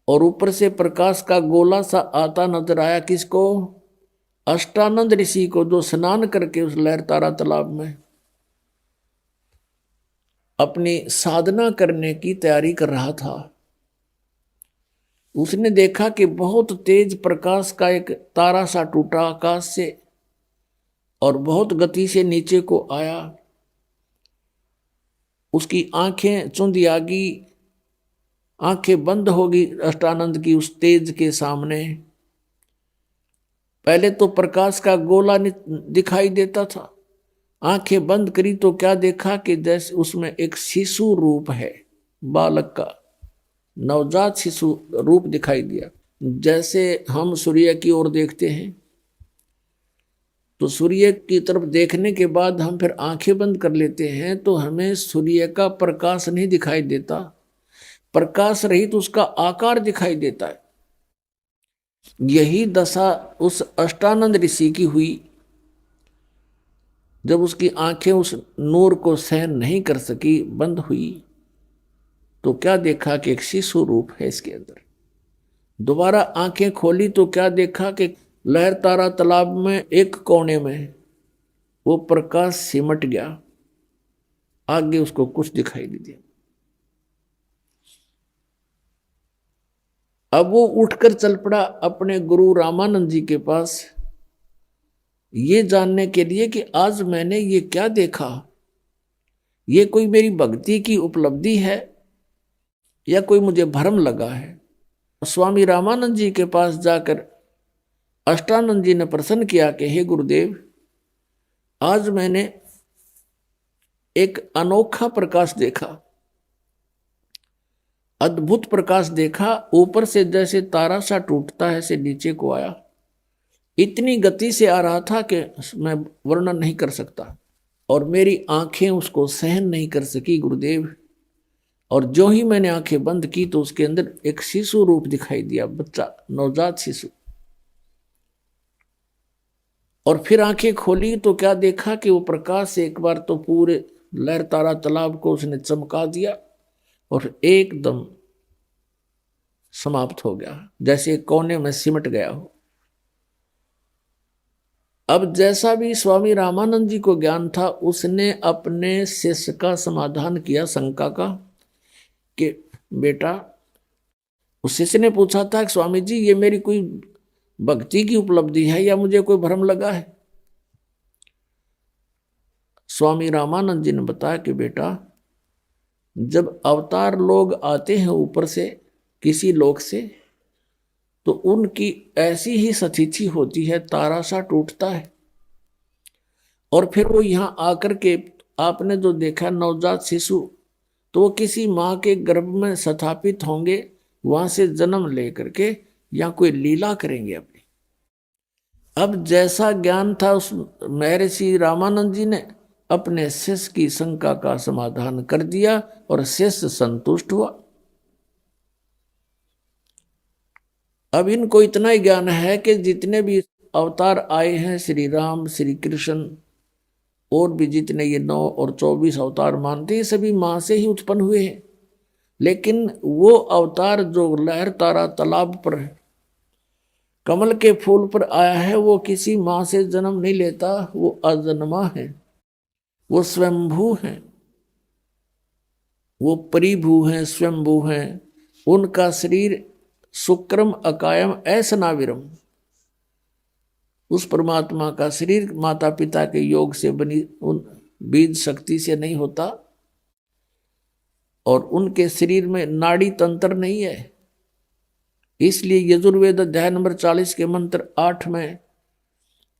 A: और ऊपर से प्रकाश का गोला सा आता नजर आया। किसको? अष्टानंद ऋषि को, जो स्नान करके उस लहरतारा तालाब में अपनी साधना करने की तैयारी कर रहा था। उसने देखा कि बहुत तेज प्रकाश का एक तारा सा टूटा आकाश से और बहुत गति से नीचे को आया। उसकी आंखें चुंधी आ गई, आंखें बंद हो गई अष्टानंद की उस तेज के सामने। पहले तो प्रकाश का गोला दिखाई देता था, आंखें बंद करी तो क्या देखा कि जैसे उसमें एक शिशु रूप है, बालक का नवजात शिशु रूप दिखाई दिया। जैसे हम सूर्य की ओर देखते हैं तो सूर्य की तरफ देखने के बाद हम फिर आंखें बंद कर लेते हैं तो हमें सूर्य का प्रकाश नहीं दिखाई देता, प्रकाश रहित उसका आकार दिखाई देता है। यही दशा उस अष्टानंद ऋषि की हुई। जब उसकी आंखें उस नूर को सहन नहीं कर सकी, बंद हुई, तो क्या देखा कि एक शिशु रूप है इसके अंदर। दोबारा आंखें खोली तो क्या देखा कि लहरतारा तालाब में एक कोने में वो प्रकाश सिमट गया, आगे उसको कुछ दिखाई नहीं दिया। अब वो उठकर चल पड़ा अपने गुरु रामानंद जी के पास, ये जानने के लिए कि आज मैंने ये क्या देखा, ये कोई मेरी भक्ति की उपलब्धि है या कोई मुझे भ्रम लगा है। स्वामी रामानंद जी के पास जाकर अष्टानंद जी ने प्रश्न किया कि हे गुरुदेव, आज मैंने एक अनोखा प्रकाश देखा, अद्भुत प्रकाश देखा, ऊपर से जैसे तारा सा टूटता है से नीचे को आया, इतनी गति से आ रहा था कि मैं वर्णन नहीं कर सकता और मेरी आंखें उसको सहन नहीं कर सकी गुरुदेव। और जो ही मैंने आंखें बंद की तो उसके अंदर एक शिशु रूप दिखाई दिया, बच्चा, नवजात शिशु। और फिर आंखें खोली तो क्या देखा कि वो प्रकाश एक बार तो पूरे लहरतारा तालाब को उसने चमका दिया और एकदम समाप्त हो गया, जैसे कोने में सिमट गया हो। अब जैसा भी स्वामी रामानंद जी को ज्ञान था, उसने अपने शिष्य का समाधान किया शंका का कि बेटा, उस शिष्य ने पूछा था कि स्वामी जी, ये मेरी कोई भक्ति की उपलब्धि है या मुझे कोई भ्रम लगा है? स्वामी रामानंद जी ने बताया कि बेटा, जब अवतार लोग आते हैं ऊपर से किसी लोक से, तो उनकी ऐसी ही स्थिति होती है, तारा सा टूटता है और फिर वो यहाँ आकर के, आपने जो देखा नवजात शिशु, तो वो किसी माँ के गर्भ में स्थापित होंगे, वहां से जन्म लेकर के या कोई लीला करेंगे अपनी। अब जैसा ज्ञान था उस महर्षि रामानंद जी ने अपने शिष्य की शंका का समाधान कर दिया और शिष्य संतुष्ट हुआ। अब इनको इतना ही ज्ञान है कि जितने भी अवतार आए हैं, श्री राम, श्री कृष्ण और भी जितने ये 9 और 24 अवतार मानते हैं, सभी मां से ही उत्पन्न हुए हैं। लेकिन वो अवतार जो लहरतारा तालाब पर कमल के फूल पर आया है, वो किसी मां से जन्म नहीं लेता, वो अजन्मा है, वो स्वयंभू है, वो परिभू हैं, स्वयंभू हैं। उनका शरीर शुक्रम अकायम ऐसनाविरम, उस परमात्मा का शरीर माता पिता के योग से बनी उन बीज शक्ति से नहीं होता और उनके शरीर में नाड़ी तंत्र नहीं है। इसलिए यजुर्वेद अध्याय नंबर 40 के मंत्र 8 में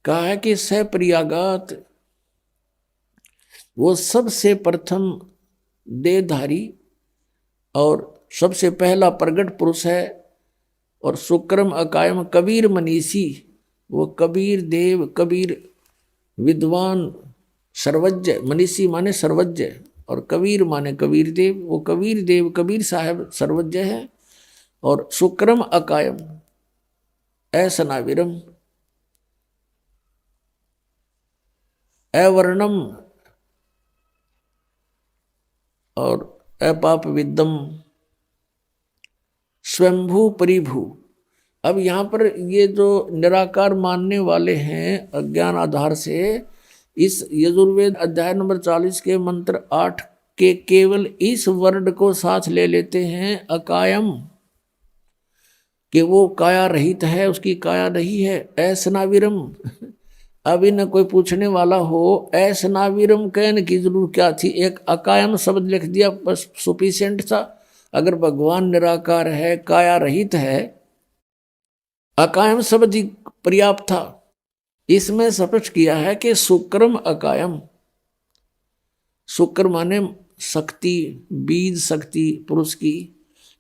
A: कहा है कि सप्रयागात, वो सबसे प्रथम देहधारी और सबसे पहला प्रगट पुरुष है। और शुक्रम अकायम कबीर मनीषी, वो कबीर देव, कबीर विद्वान, सर्वज्ञ, मनीषी माने सर्वज्ञ और कबीर माने कबीर देव, वो कबीर देव कबीर साहब सर्वज्ञ है। और शुक्रम अकायम असनाविरम अवर्णम और अपाप विद्यम स्वयंभू परिभू। अब यहाँ पर ये जो निराकार मानने वाले हैं अज्ञान आधार से, इस यजुर्वेद अध्याय नंबर 40 के मंत्र 8 के केवल इस वर्ड को साथ ले लेते हैं अकायम, कि वो काया रहित है, उसकी काया नहीं है। ऐसनाविरम, अब इन्हें कोई पूछने वाला हो ऐसनाविरम कहने की जरूर क्या थी, एक अकायम शब्द लिख दिया बस सुफिशिएंट था। अगर भगवान निराकार है, काया रहित है, अकायम शब्द ही पर्याप्त था। इसमें स्पष्ट किया है कि सुक्रम अकायम, शुक्र माने शक्ति, बीज शक्ति पुरुष की।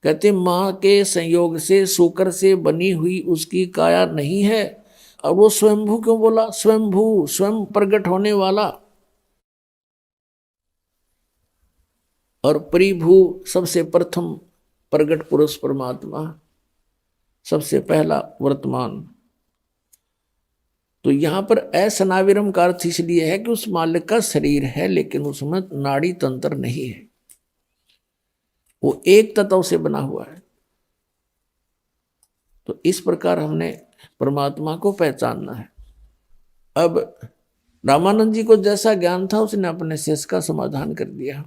A: कहते मां के संयोग से शुक्र से बनी हुई उसकी काया नहीं है। और वो स्वयंभू क्यों बोला? स्वयंभू, स्वयं प्रकट होने वाला। और परिभू, सबसे प्रथम प्रकट पुरुष परमात्मा, सबसे पहला वर्तमान। तो यहां पर असनाविरम का अर्थ इसलिए है कि उस मालिक का शरीर है लेकिन उसमें नाड़ी तंत्र नहीं है, वो एक तत्व से बना हुआ है। तो इस प्रकार हमने परमात्मा को पहचानना है। अब रामानंद जी को जैसा ज्ञान था उसने अपने शेष का समाधान कर दिया।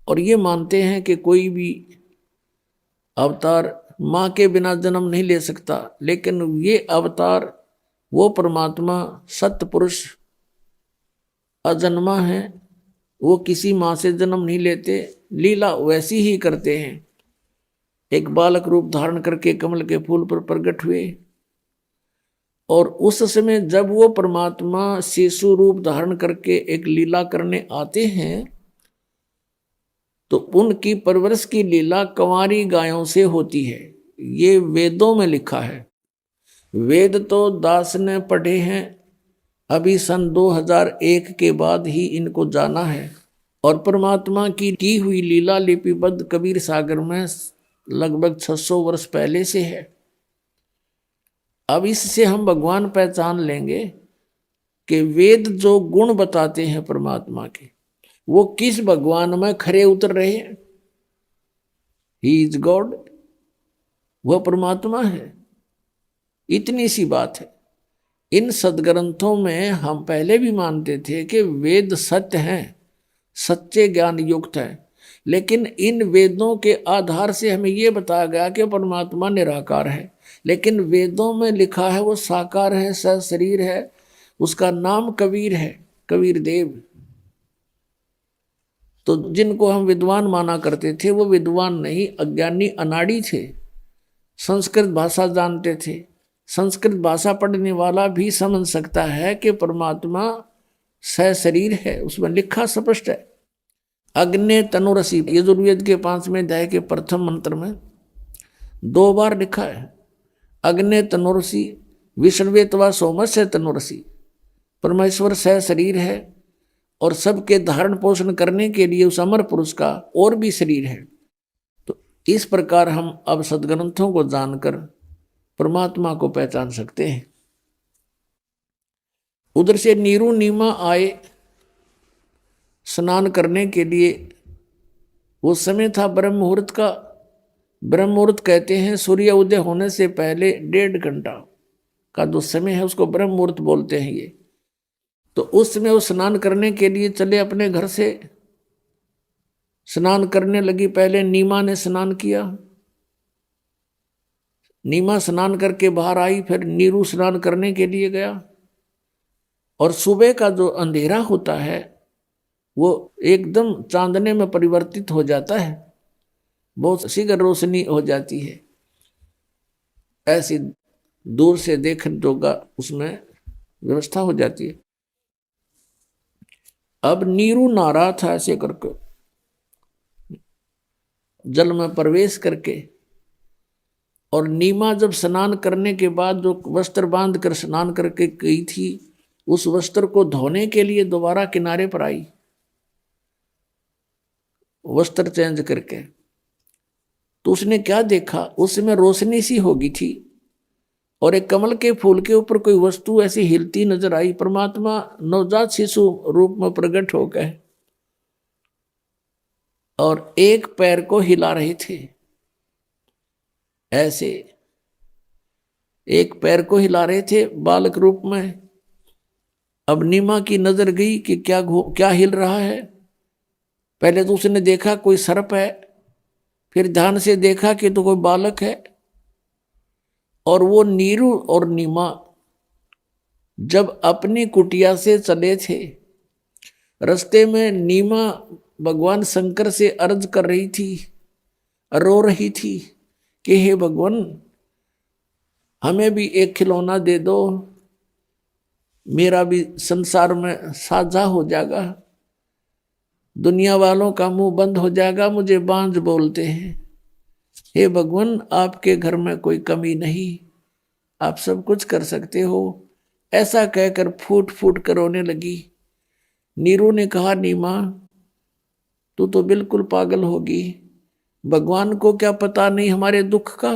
A: और ये मानते हैं कि कोई भी अवतार मां के बिना जन्म नहीं ले सकता, लेकिन ये अवतार वो परमात्मा सत्य पुरुष अजन्मा है, वो किसी मां से जन्म नहीं लेते, लीला वैसी ही करते हैं। एक बालक रूप धारण करके कमल के फूल पर प्रकट हुए, और उस समय जब वो परमात्मा शिशु रूप धारण करके एक लीला करने आते हैं तो उनकी परवरिश की लीला कंवारी गायों से होती है। ये वेदों में लिखा है। वेद तो दास ने पढ़े हैं, अभी सन 2001 के बाद ही इनको जाना है। और परमात्मा की हुई लीला लिपिबद्ध कबीर सागर में लगभग 600 वर्ष पहले से है। अब इससे हम भगवान पहचान लेंगे कि वेद जो गुण बताते हैं परमात्मा के, वो किस भगवान में खरे उतर रहे हैं। ही इज गॉड, वह परमात्मा है। इतनी सी बात है। इन सदग्रंथों में हम पहले भी मानते थे कि वेद सत्य हैं, सच्चे ज्ञान युक्त है, लेकिन इन वेदों के आधार से हमें यह बताया गया कि परमात्मा निराकार है। लेकिन वेदों में लिखा है वो साकार है, सशरीर है, उसका नाम कबीर है, कबीर देव। तो जिनको हम विद्वान माना करते थे वो विद्वान नहीं, अज्ञानी अनाड़ी थे। संस्कृत भाषा जानते थे। संस्कृत भाषा पढ़ने वाला भी समझ सकता है कि परमात्मा सशरीर है, उसमें लिखा स्पष्ट है। अग्नि तनुरसी, यजुर्वेद के 5वें अध्याय के प्रथम मंत्र में 2 बार लिखा है। अग्नि तनुरसी विष्णुवेत्वा सोमस्य तनुरसी, परमेश्वर सशरीर है और सबके धारण पोषण करने के लिए उस अमर पुरुष का और भी शरीर है। तो इस प्रकार हम अब सदग्रंथों को जानकर परमात्मा को पहचान सकते हैं। उधर से नीरू नीमा आए स्नान करने के लिए। वो समय था ब्रह्म मुहूर्त का। ब्रह्म मुहूर्त कहते हैं सूर्य उदय होने से पहले 1.5 घंटा का जो समय है उसको ब्रह्म मुहूर्त बोलते हैं ये। तो उस समय वो स्नान करने के लिए चले अपने घर से। स्नान करने लगी, पहले नीमा ने स्नान किया। नीमा स्नान करके बाहर आई, फिर नीरू स्नान करने के लिए गया। और सुबह का जो अंधेरा होता है वो एकदम चांदने में परिवर्तित हो जाता है, बहुत शीघ्र रोशनी हो जाती है। ऐसी दूर से देखने जोगा उसमें व्यवस्था हो जाती है। अब नीरू नारा था ऐसे करके जल में प्रवेश करके। और नीमा जब स्नान करने के बाद जो वस्त्र बांध कर स्नान करके गई थी, उस वस्त्र को धोने के लिए दोबारा किनारे पर आई, वस्त्र चेंज करके। तो उसने क्या देखा, उसमें रोशनी सी होगी थी और एक कमल के फूल के ऊपर कोई वस्तु ऐसी हिलती नजर आई। परमात्मा नवजात शिशु रूप में प्रकट हो गए। और एक पैर को हिला रहे थे, ऐसे एक पैर को हिला रहे थे बालक रूप में। अब नीमा की नजर गई कि क्या हिल रहा है। पहले तो उसने देखा कोई सर्प है, फिर ध्यान से देखा कि तो कोई बालक है। और वो नीरू और नीमा जब अपनी कुटिया से चले थे, रास्ते में नीमा भगवान शंकर से अर्ज कर रही थी, रो रही थी कि हे भगवान, हमें भी एक खिलौना दे दो, मेरा भी संसार में साझा हो जाएगा, दुनिया वालों का मुंह बंद हो जाएगा, मुझे बांझ बोलते हैं। हे भगवान, आपके घर में कोई कमी नहीं, आप सब कुछ कर सकते हो। ऐसा कहकर फूट फूट कर रोने लगी। नीरू ने कहा, नीमा तू तो बिल्कुल पागल होगी, भगवान को क्या पता नहीं हमारे दुख का,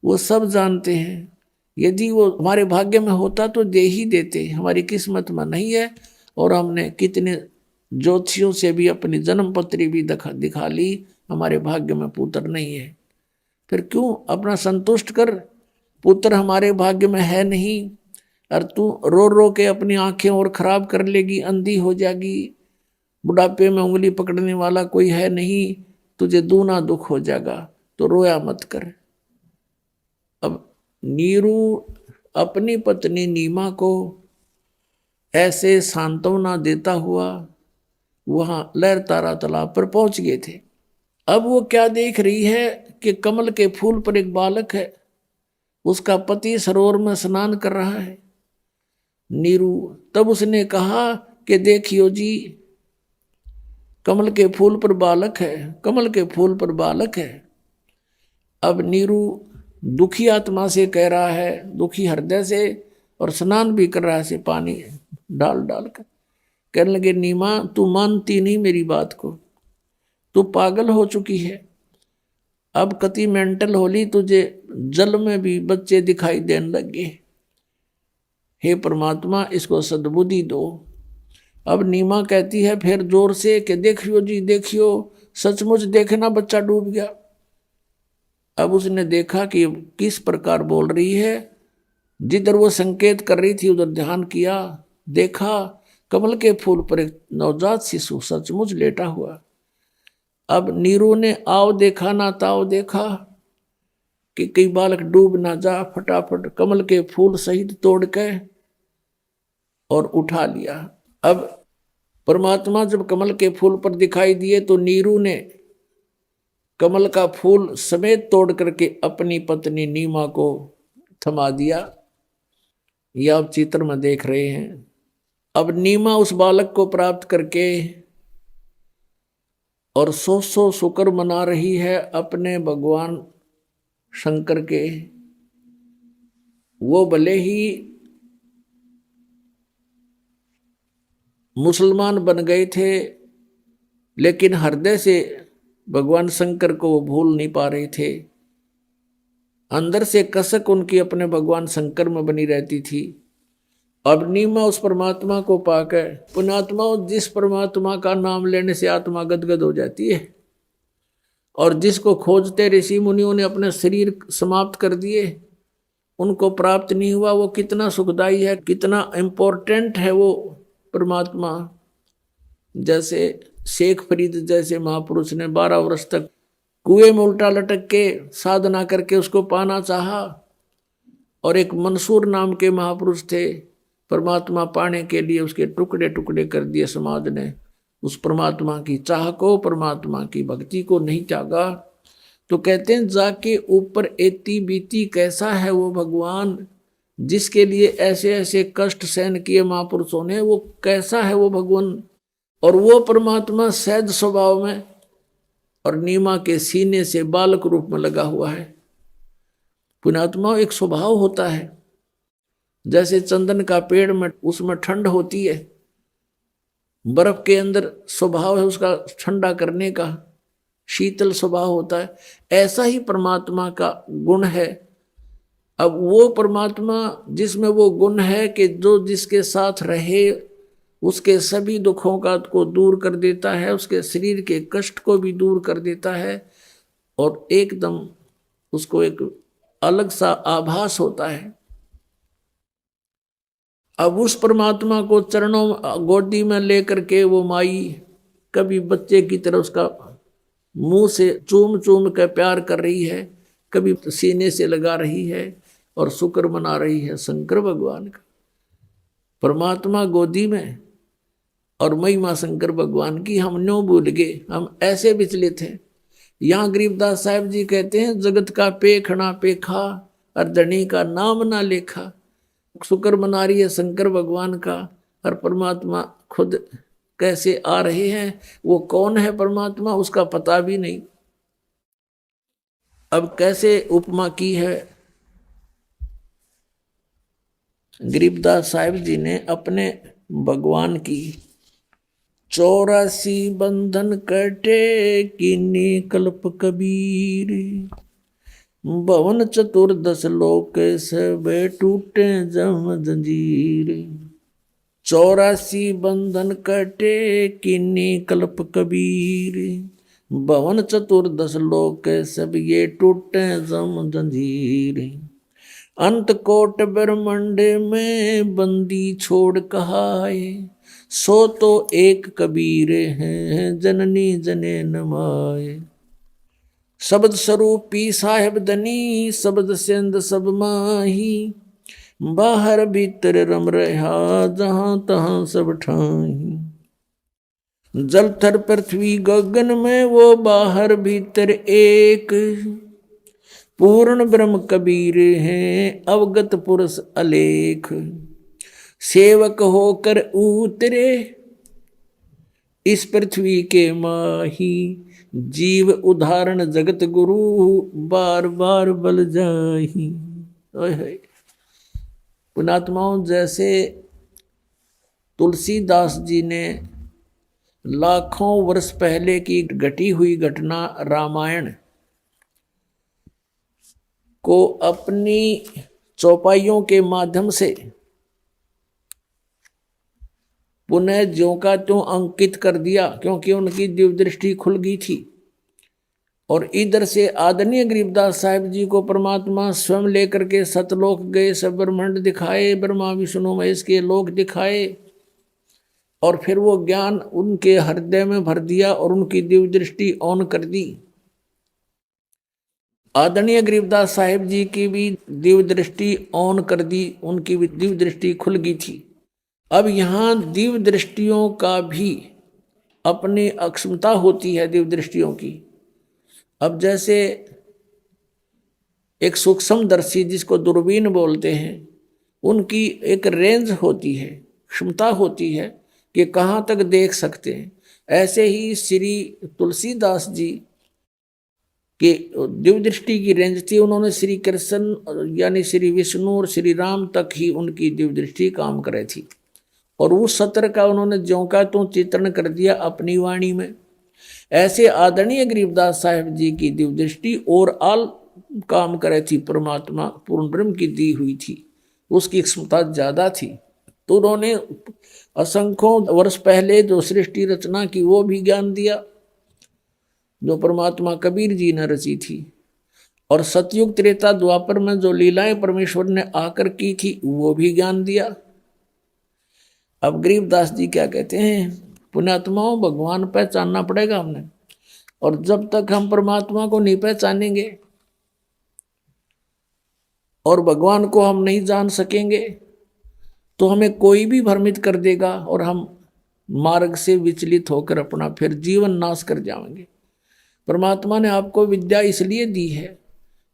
A: वो सब जानते हैं। यदि वो हमारे भाग्य में होता तो दे ही देते, हमारी किस्मत में नहीं है। और हमने कितने ज्योतिषियों से भी अपनी जन्म पत्री भी दिखा ली, हमारे भाग्य में पुत्र नहीं है। फिर क्यों अपना संतुष्ट कर, पुत्र हमारे भाग्य में है नहीं, और तू रो रो के अपनी आंखें और खराब कर लेगी, अंधी हो जाएगी, बुढ़ापे में उंगली पकड़ने वाला कोई है नहीं, तुझे दूना दुख हो जाएगा, तो रोया मत कर। अब नीरू अपनी पत्नी नीमा को ऐसे सांत्वना देता हुआ वहां लहरतारा तालाब पर पहुंच गए थे। अब वो क्या देख रही है कि कमल के फूल पर एक बालक है, उसका पति सरोवर में स्नान कर रहा है। नीरू तब उसने कहा कि देखियो जी, कमल के फूल पर बालक है, कमल के फूल पर बालक है। अब नीरू दुखी आत्मा से कह रहा है, दुखी हृदय से, और स्नान भी कर रहा है से पानी डाल डाल कर। कहने लगे, नीमा तू मानती नहीं मेरी बात को, तू पागल हो चुकी है, अब कति मेंटल होली, तुझे जल में भी बच्चे दिखाई देने लगे। हे परमात्मा, इसको सद्बुद्धि दो। अब नीमा कहती है फिर जोर से कि देखियो जी देखियो, सचमुच देखना बच्चा डूब गया। अब उसने देखा कि किस प्रकार बोल रही है, जिधर वो संकेत कर रही थी उधर ध्यान किया, देखा कमल के फूल पर एक नवजात शिशु सचमुच लेटा हुआ। अब नीरू ने आओ देखा ना ताओ देखा कि कई बालक डूब ना जा, फटाफट कमल के फूल सहित तोड़ के और उठा लिया। अब परमात्मा जब कमल के फूल पर दिखाई दिए तो नीरू ने कमल का फूल समेत तोड़ करके अपनी पत्नी नीमा को थमा दिया। यह आप चित्र में देख रहे हैं। अब नीमा उस बालक को प्राप्त करके और सौ शुक्र मना रही है अपने भगवान शंकर के। वो भले ही मुसलमान बन गए थे, लेकिन हृदय से भगवान शंकर को वो भूल नहीं पा रहे थे। अंदर से कसक उनकी अपने भगवान शंकर में बनी रहती थी। अब नीमा उस परमात्मा को पाकर, पुण्यात्मा जिस परमात्मा का नाम लेने से आत्मा गदगद हो जाती है, और जिसको खोजते ऋषि मुनियों ने अपने शरीर समाप्त कर दिए, उनको प्राप्त नहीं हुआ, वो कितना सुखदाई है, कितना इम्पोर्टेंट है वो परमात्मा। जैसे शेख फरीद जैसे महापुरुष ने 12 वर्ष तक कुएं में उल्टा लटक के साधना करके उसको पाना चाहा, और एक मंसूर नाम के महापुरुष थे, परमात्मा पाने के लिए उसके टुकड़े टुकड़े कर दिए समाज ने। उस परमात्मा की चाह को, परमात्मा की भक्ति को नहीं त्यागा। तो कहते हैं जाके ऊपर एती बीती कैसा है वो भगवान, जिसके लिए ऐसे ऐसे कष्ट सहन किए महापुरुषों ने, वो कैसा है वो भगवान। और वो परमात्मा सहज स्वभाव में और नीमा के सीने से बालक रूप में लगा हुआ है। पुण्यात्मा एक स्वभाव होता है, जैसे चंदन का पेड़ में उसमें ठंड होती है, बर्फ के अंदर स्वभाव है उसका ठंडा करने का, शीतल स्वभाव होता है, ऐसा ही परमात्मा का गुण है। अब वो परमात्मा जिसमें वो गुण है कि जो जिसके साथ रहे उसके सभी दुखों का को दूर कर देता है, उसके शरीर के कष्ट को भी दूर कर देता है और एकदम उसको एक अलग सा आभास होता है। अब उस परमात्मा को चरणों गोदी में लेकर के वो माई कभी बच्चे की तरह उसका मुंह से चूम चूम कर प्यार कर रही है, कभी सीने से लगा रही है और शुक्र मना रही है शंकर भगवान का। परमात्मा गोदी में और महिमा शंकर भगवान की हम न्यों भूल गए, हम ऐसे विचलित हैं। यहाँ गरीबदास साहब जी कहते हैं, जगत का पेखना पेखा और धनी का नाम ना लेखा। शुक्र मना रही है शंकर भगवान का और परमात्मा खुद कैसे आ रहे हैं, वो कौन है परमात्मा उसका पता भी नहीं। अब कैसे उपमा की है गरीबदास साहिब जी ने अपने भगवान की। 84 बंधन कटे कीनी कल्प कबीर, भवन चतुर्दश लोक सब टूटे जम जंजीर। 84 बंधन कटे कीनी कल्प कबीर, भवन चतुर्दश लोक सब ये टूटे जम जंजीर। अंत कोट ब्रह्मंड में बंदी छोड़ कहाए, सो तो एक कबीर हैं जननी जने नमाए। शब्द स्वरूपी साहेब धनी, शब्द सेंद सब माही, बाहर भीतर रम रहा जहां तहां सब ठाही। जल थर पृथ्वी गगन में वो बाहर भीतर एक, पूर्ण ब्रह्म कबीर हैं अवगत पुरुष अलेख। सेवक होकर उतरे इस पृथ्वी के माही, जीव उदाहरण जगत गुरु बार बार बल जाही। पुणात्माओं, जैसे तुलसीदास जी ने लाखों वर्ष पहले की घटी हुई घटना रामायण को अपनी चौपाइयों के माध्यम से पुनः ज्यों का त्यों अंकित कर दिया, क्योंकि उनकी दिव्य दृष्टि खुल गई थी। और इधर से आदरणीय गरीबदास साहिब जी को परमात्मा स्वयं लेकर के सतलोक गए, सब ब्रह्मांड दिखाए, ब्रह्मा विष्णु महेश के लोक दिखाए और फिर वो ज्ञान उनके हृदय में भर दिया और उनकी दिव्य दृष्टि ऑन कर दी। आदरणीय गरीबदास साहिब जी की भी दिव्य दृष्टि ऑन कर दी, उनकी भी दिव्य दृष्टि खुल गई थी। अब यहाँ दिव्य दृष्टियों का भी अपनी अक्षमता होती है, दिव्य दृष्टियों की। अब जैसे एक सूक्ष्मदर्शी जिसको दूरबीन बोलते हैं, उनकी एक रेंज होती है, क्षमता होती है कि कहाँ तक देख सकते हैं। ऐसे ही श्री तुलसीदास जी के दिव्य दृष्टि की रेंज थी। उन्होंने श्री कृष्ण यानी श्री विष्णु और श्री राम तक ही उनकी दिव्य दृष्टि काम करे थी और उस सत्र का उन्होंने ज्यों का त्यों चित्रण कर दिया अपनी वाणी में। ऐसे आदरणीय गरीबदास साहिब जी की दिव्य दृष्टि और आल काम करे थी, परमात्मा पूर्ण ब्रह्म की दी हुई थी, उसकी क्षमता ज्यादा थी। तो उन्होंने असंख्यों वर्ष पहले जो सृष्टि रचना की वो भी ज्ञान दिया जो परमात्मा कबीर जी ने रची थी। और सतयुग त्रेता द्वापर में जो लीलाएं परमेश्वर ने आकर की थी वो भी ज्ञान दिया। अब गरीबदास जी क्या कहते हैं, पुण्यात्माओं, भगवान पहचानना पड़ेगा हमने, और जब तक हम परमात्मा को नहीं पहचानेंगे और भगवान को हम नहीं जान सकेंगे तो हमें कोई भी भ्रमित कर देगा और हम मार्ग से विचलित होकर अपना फिर जीवन नाश कर जाएंगे। परमात्मा ने आपको विद्या इसलिए दी है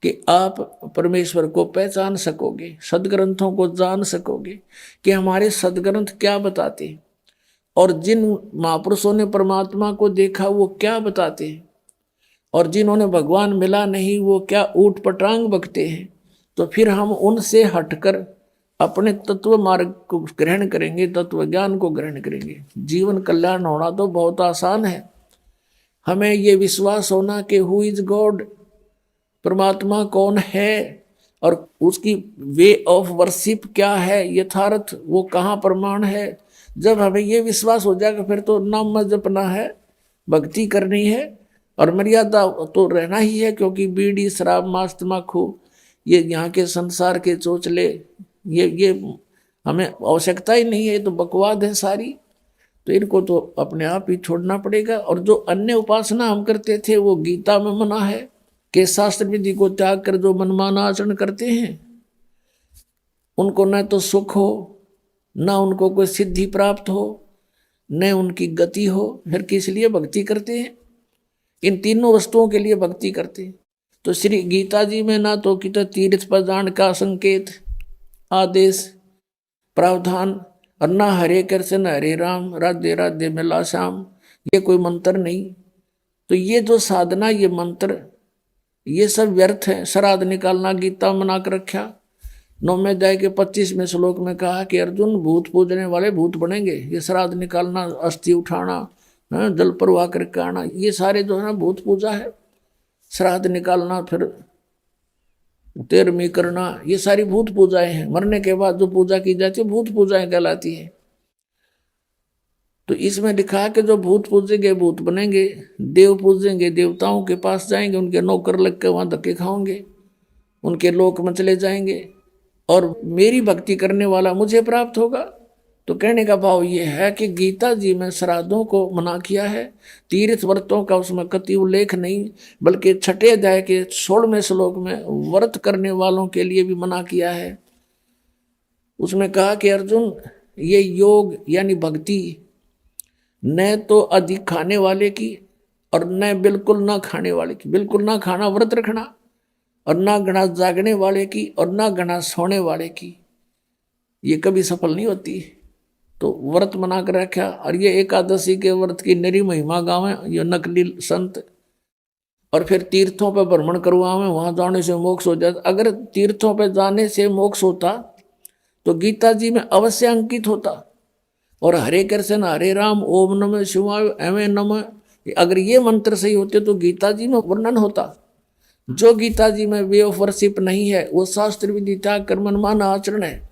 A: कि आप परमेश्वर को पहचान सकोगे, सदग्रंथों को जान सकोगे कि हमारे सदग्रंथ क्या बताते हैं और जिन महापुरुषों ने परमात्मा को देखा वो क्या बताते हैं और जिन्होंने भगवान मिला नहीं वो क्या ऊट पटांग बकते हैं। तो फिर हम उनसे हटकर अपने तत्व मार्ग को ग्रहण करेंगे, तत्व ज्ञान को ग्रहण करेंगे। जीवन कल्याण होना तो बहुत आसान है। हमें ये विश्वास होना कि हु इज गॉड, परमात्मा कौन है और उसकी वे ऑफ वर्शिप क्या है, यथार्थ वो कहाँ प्रमाण है, जब हमें ये विश्वास हो जाएगा फिर तो नाम मत जपना है, भक्ति करनी है और मर्यादा तो रहना ही है, क्योंकि बीड़ी शराब मांस तम्बाकू ये यहाँ के संसार के चोचले ये हमें आवश्यकता ही नहीं है, ये तो बकवाद है सारी। तो इनको तो अपने आप ही छोड़ना पड़ेगा। और जो अन्य उपासना हम करते थे वो गीता में मना है कि शास्त्र विधि को त्याग कर जो मनमाना आचरण करते हैं उनको न तो सुख हो, न उनको कोई सिद्धि प्राप्त हो, न उनकी गति हो, फिर किस लिए भक्ति करते हैं? इन तीनों वस्तुओं के लिए भक्ति करते हैं। तो श्री गीता जी में ना तो कित तीर्थ पर जान का संकेत आदेश प्रावधान और ना हरे कृष्ण हरे राम राधे राधे मिला श्याम, ये कोई मंत्र नहीं। तो ये जो साधना ये मंत्र ये सब व्यर्थ है। श्राद्ध निकालना गीता मना कर रखा। 9वें अध्याय के 25वें श्लोक में कहा कि अर्जुन भूत पूजने वाले भूत बनेंगे। ये श्राद्ध निकालना, अस्थि उठाना, जल प्रवाह करके आना, ये सारे जो है ना भूत पूजा है। श्राद्ध निकालना, फिर तेरहवीं करना, ये सारी भूत पूजाएं हैं। मरने के बाद जो पूजा की जाती है भूत पूजाएं कहलाती है। तो इसमें लिखा है कि जो भूत पूजेंगे भूत बनेंगे, देव पूजेंगे देवताओं के पास जाएंगे, उनके नौकर लग के वहां धक्के खाओगे, उनके लोक में चले जाएंगे और मेरी भक्ति करने वाला मुझे प्राप्त होगा। तो कहने का भाव ये है कि गीता जी में श्राद्धों को मना किया है, तीर्थ व्रतों का उसमें कति उल्लेख नहीं, बल्कि 6ठे अध्याय के 16वें श्लोक में व्रत करने वालों के लिए भी मना किया है। उसमें कहा कि अर्जुन ये योग यानी भक्ति न तो अधिक खाने वाले की और न बिल्कुल ना खाने वाले की, बिल्कुल ना खाना व्रत रखना, और ना घना जागने वाले की और ना घना सोने वाले की, ये कभी सफल नहीं होती। तो व्रत मना कर रखा। और ये एकादशी के व्रत की नरी महिमा गावे ये नकली संत, और फिर तीर्थों पर भ्रमण करवावे, वहां जाने से मोक्ष हो जाता। अगर तीर्थों पर जाने से मोक्ष होता तो गीता जी में अवश्य अंकित होता। और हरे कृष्ण हरे राम ओम नमः शिवाय एवं नमः, अगर ये मंत्र सही होते तो गीता जी में वर्णन होता। जो गीता जी में वे ऑफ वर्शिप नहीं है, वो शास्त्र विधि त्याग कर मनमाना आचरण है,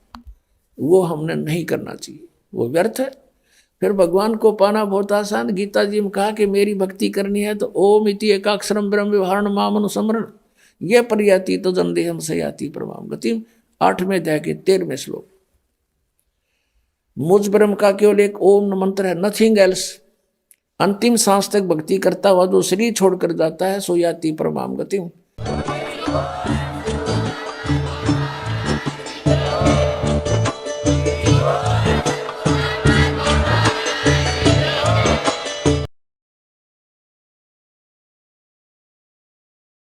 A: वो हमने नहीं करना चाहिए, वो व्यर्थ है। फिर भगवान को पाना बहुत आसान। गीता जी में कहा कि मेरी भक्ति करनी है तो ओम इति एकाक्षरम ब्रह्म व्यवहारण मामनु समरण ये पर्याति तो जन्देहम से याति परमाम गतिम। 8वें अध्याय के 13वें श्लोक। मुझ ब्रह्म का केवल एक ओम मंत्र है, नथिंग एल्स। अंतिम सांस तक भक्ति करता हुआ जो शरीर छोड़कर जाता है सो याति परमाम गतिम।